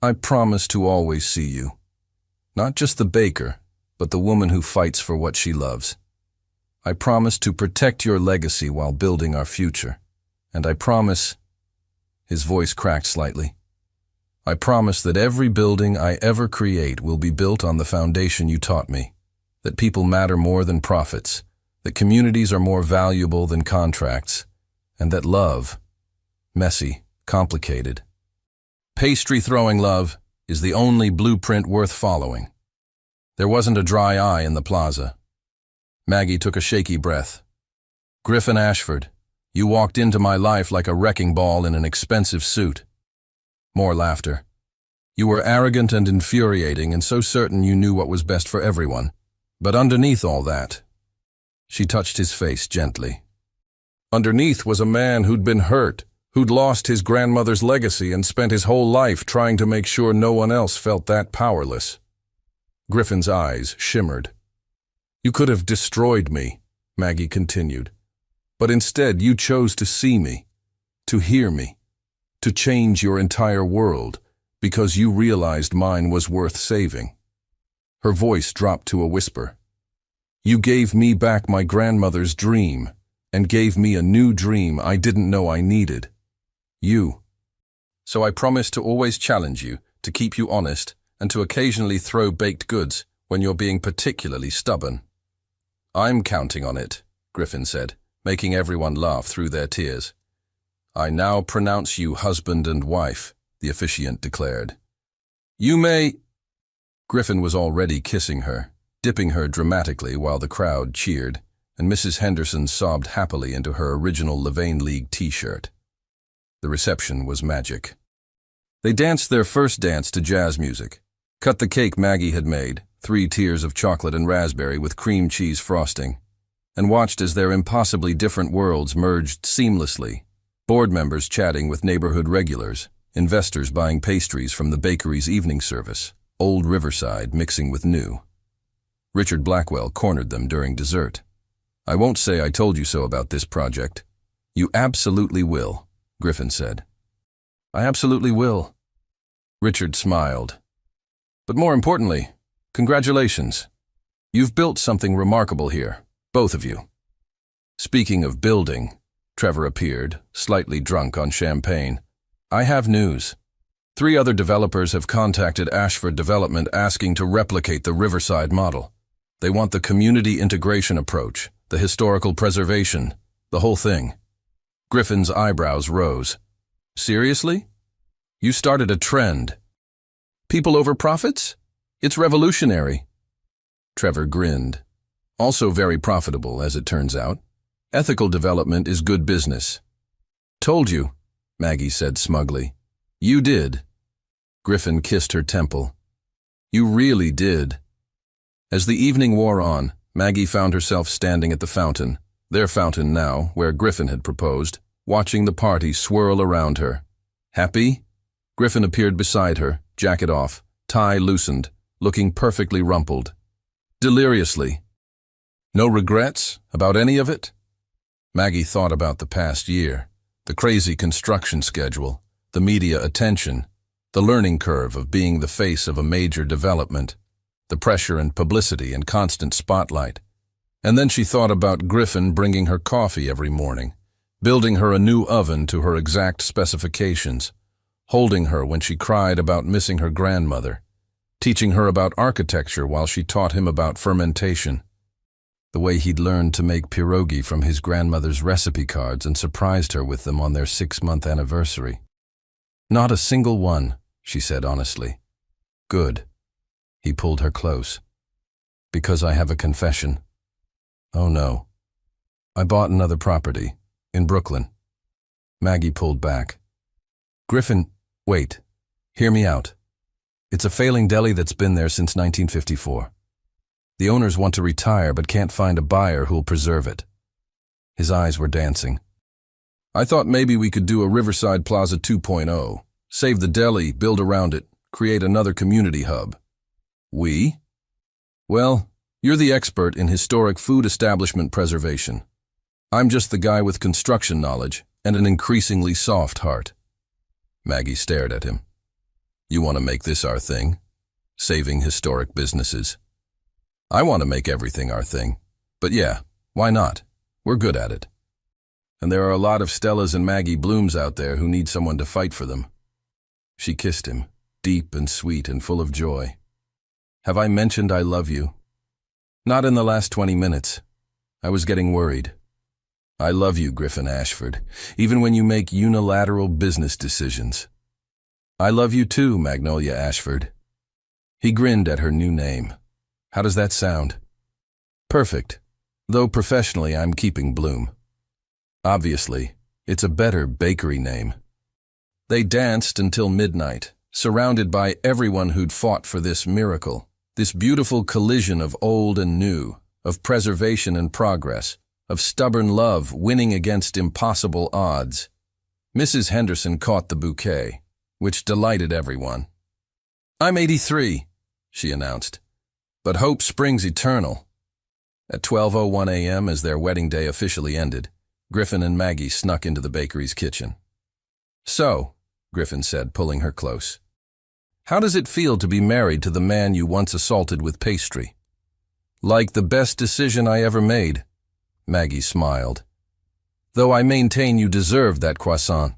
"I promise to always see you. Not just the baker, but the woman who fights for what she loves. I promise to protect your legacy while building our future. And I promise..." His voice cracked slightly. "I promise that every building I ever create will be built on the foundation you taught me. That people matter more than profits. That communities are more valuable than contracts. And that love, messy, complicated, pastry-throwing love, is the only blueprint worth following." There wasn't a dry eye in the plaza. Maggie took a shaky breath. "Griffin Ashford, you walked into my life like a wrecking ball in an expensive suit." More laughter. "You were arrogant and infuriating and so certain you knew what was best for everyone. But underneath all that..." She touched his face gently. "Underneath was a man who'd been hurt, who'd lost his grandmother's legacy and spent his whole life trying to make sure no one else felt that powerless." Griffin's eyes shimmered. "You could have destroyed me," Maggie continued. "But instead you chose to see me, to hear me, to change your entire world because you realized mine was worth saving." Her voice dropped to a whisper. "You gave me back my grandmother's dream and gave me a new dream I didn't know I needed. You. So I promise to always challenge you, to keep you honest, and to occasionally throw baked goods when you're being particularly stubborn." "I'm counting on it," Griffin said, making everyone laugh through their tears. "I now pronounce you husband and wife," the officiant declared. "You may..." Griffin was already kissing her, dipping her dramatically while the crowd cheered, and Mrs. Henderson sobbed happily into her original Levain League t-shirt. The reception was magic. They danced their first dance to jazz music, cut the cake Maggie had made, 3 tiers of chocolate and raspberry with cream cheese frosting, and watched as their impossibly different worlds merged seamlessly, board members chatting with neighborhood regulars, investors buying pastries from the bakery's evening service, old Riverside mixing with new. Richard Blackwell cornered them during dessert. I won't say I told you so about this project. You absolutely will, Griffin said. I absolutely will. Richard smiled. But more importantly, congratulations. You've built something remarkable here, both of you. Speaking of building, Trevor appeared, slightly drunk on champagne. I have news. 3 other developers have contacted Ashford Development asking to replicate the Riverside model. They want the community integration approach, the historical preservation, the whole thing. Griffin's eyebrows rose. Seriously? You started a trend. People over profits? It's revolutionary. Trevor grinned. Also very profitable, as it turns out. Ethical development is good business. Told you, Maggie said smugly. You did. Griffin kissed her temple. You really did. As the evening wore on, Maggie found herself standing at the fountain, their fountain now, where Griffin had proposed, watching the party swirl around her. Happy? Griffin appeared beside her, jacket off, tie loosened, looking perfectly rumpled. Deliriously. No regrets about any of it? Maggie thought about the past year, the crazy construction schedule, the media attention, the learning curve of being the face of a major development, the pressure and publicity and constant spotlight. And then she thought about Griffin bringing her coffee every morning, building her a new oven to her exact specifications, holding her when she cried about missing her grandmother, teaching her about architecture while she taught him about fermentation, the way he'd learned to make pierogi from his grandmother's recipe cards and surprised her with them on their 6-month anniversary. Not a single one, she said honestly. Good. He pulled her close. Because I have a confession. Oh no. I bought another property, in Brooklyn. Maggie pulled back. Griffin, wait. Hear me out. It's a failing deli that's been there since 1954. The owners want to retire but can't find a buyer who'll preserve it. His eyes were dancing. I thought maybe we could do a Riverside Plaza 2.0. Save the deli, build around it, create another community hub. We? Well, you're the expert in historic food establishment preservation. I'm just the guy with construction knowledge and an increasingly soft heart. Maggie stared at him. You want to make this our thing? Saving historic businesses? I want to make everything our thing. But yeah, why not? We're good at it. And there are a lot of Stellas and Maggie Blooms out there who need someone to fight for them. She kissed him, deep and sweet and full of joy. Have I mentioned I love you? Not in the last 20 minutes. I was getting worried. I love you, Griffin Ashford, even when you make unilateral business decisions. I love you too, Magnolia Ashford. He grinned at her new name. How does that sound? Perfect, though professionally I'm keeping Bloom. Obviously, it's a better bakery name. They danced until midnight, surrounded by everyone who'd fought for this miracle, this beautiful collision of old and new, of preservation and progress, of stubborn love winning against impossible odds. Mrs. Henderson caught the bouquet, which delighted everyone. I'm 83, she announced, but hope springs eternal. At 12:01 a.m., as their wedding day officially ended, Griffin and Maggie snuck into the bakery's kitchen. So, Griffin said, pulling her close, how does it feel to be married to the man you once assaulted with pastry? Like the best decision I ever made, Maggie smiled. Though I maintain you deserved that croissant.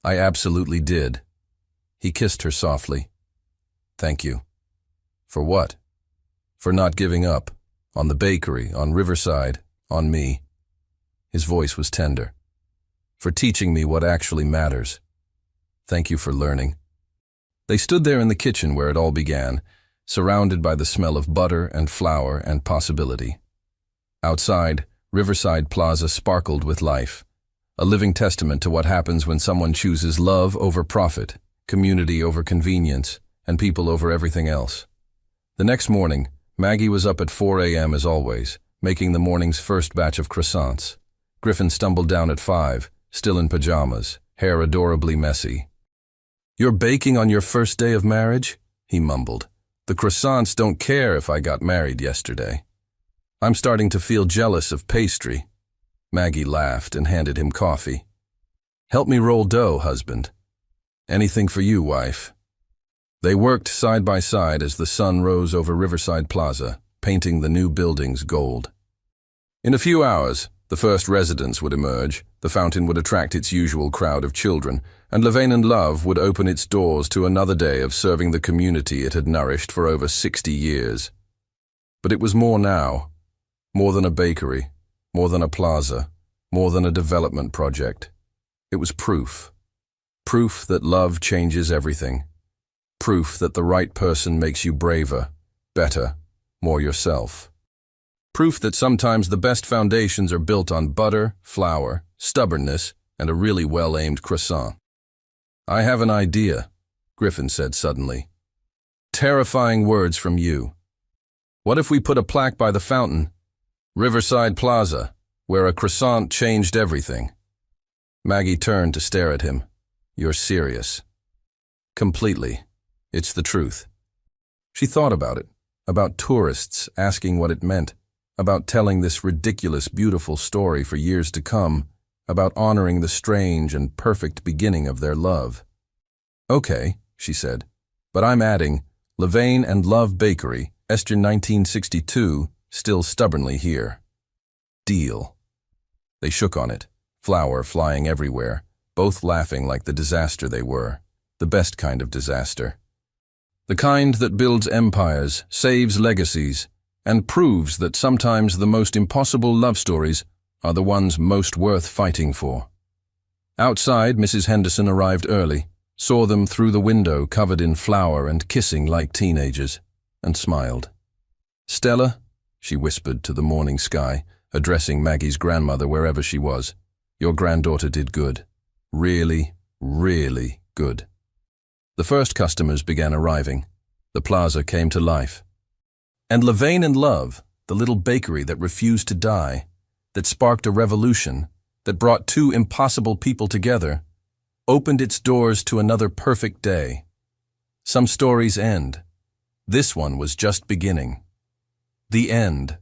I absolutely did. He kissed her softly. Thank you. For what? For not giving up. On the bakery, on Riverside, on me. His voice was tender. For teaching me what actually matters. Thank you for learning. They stood there in the kitchen where it all began, surrounded by the smell of butter and flour and possibility. Outside, Riverside Plaza sparkled with life, a living testament to what happens when someone chooses love over profit, community over convenience, and people over everything else. The next morning, Maggie was up at 4 a.m. as always, making the morning's first batch of croissants. Griffin stumbled down at 5, still in pajamas, hair adorably messy. You're baking on your first day of marriage? He mumbled. The croissants don't care if I got married yesterday. I'm starting to feel jealous of pastry. Maggie laughed and handed him coffee. Help me roll dough, husband. Anything for you, wife. They worked side by side as the sun rose over Riverside Plaza, painting the new buildings gold. In a few hours, the first residents would emerge, the fountain would attract its usual crowd of children, and Levain and Love would open its doors to another day of serving the community it had nourished for over 60 years. But it was more now. More than a bakery, more than a plaza, more than a development project. It was proof. Proof that love changes everything. Proof that the right person makes you braver, better, more yourself. Proof that sometimes the best foundations are built on butter, flour, stubbornness, and a really well-aimed croissant. I have an idea, Griffin said suddenly. Terrifying words from you. What if we put a plaque by the fountain? Riverside Plaza, where a croissant changed everything. Maggie turned to stare at him. You're serious. Completely. It's the truth. She thought about it, about tourists asking what it meant, about telling this ridiculous, beautiful story for years to come, about honoring the strange and perfect beginning of their love. Okay, she said, but I'm adding, Levain and Love Bakery, Esther 1962, still stubbornly here. Deal. They shook on it, flour flying everywhere, both laughing like the disaster they were, the best kind of disaster. The kind that builds empires, saves legacies, and proves that sometimes the most impossible love stories are the ones most worth fighting for. Outside, Mrs. Henderson arrived early, saw them through the window covered in flour and kissing like teenagers, and smiled. Stella, she whispered to the morning sky, addressing Maggie's grandmother wherever she was, your granddaughter did good. Really, really good. The first customers began arriving. The plaza came to life. And Levain and Love, the little bakery that refused to die, that sparked a revolution, that brought two impossible people together, opened its doors to another perfect day. Some stories end. This one was just beginning. The end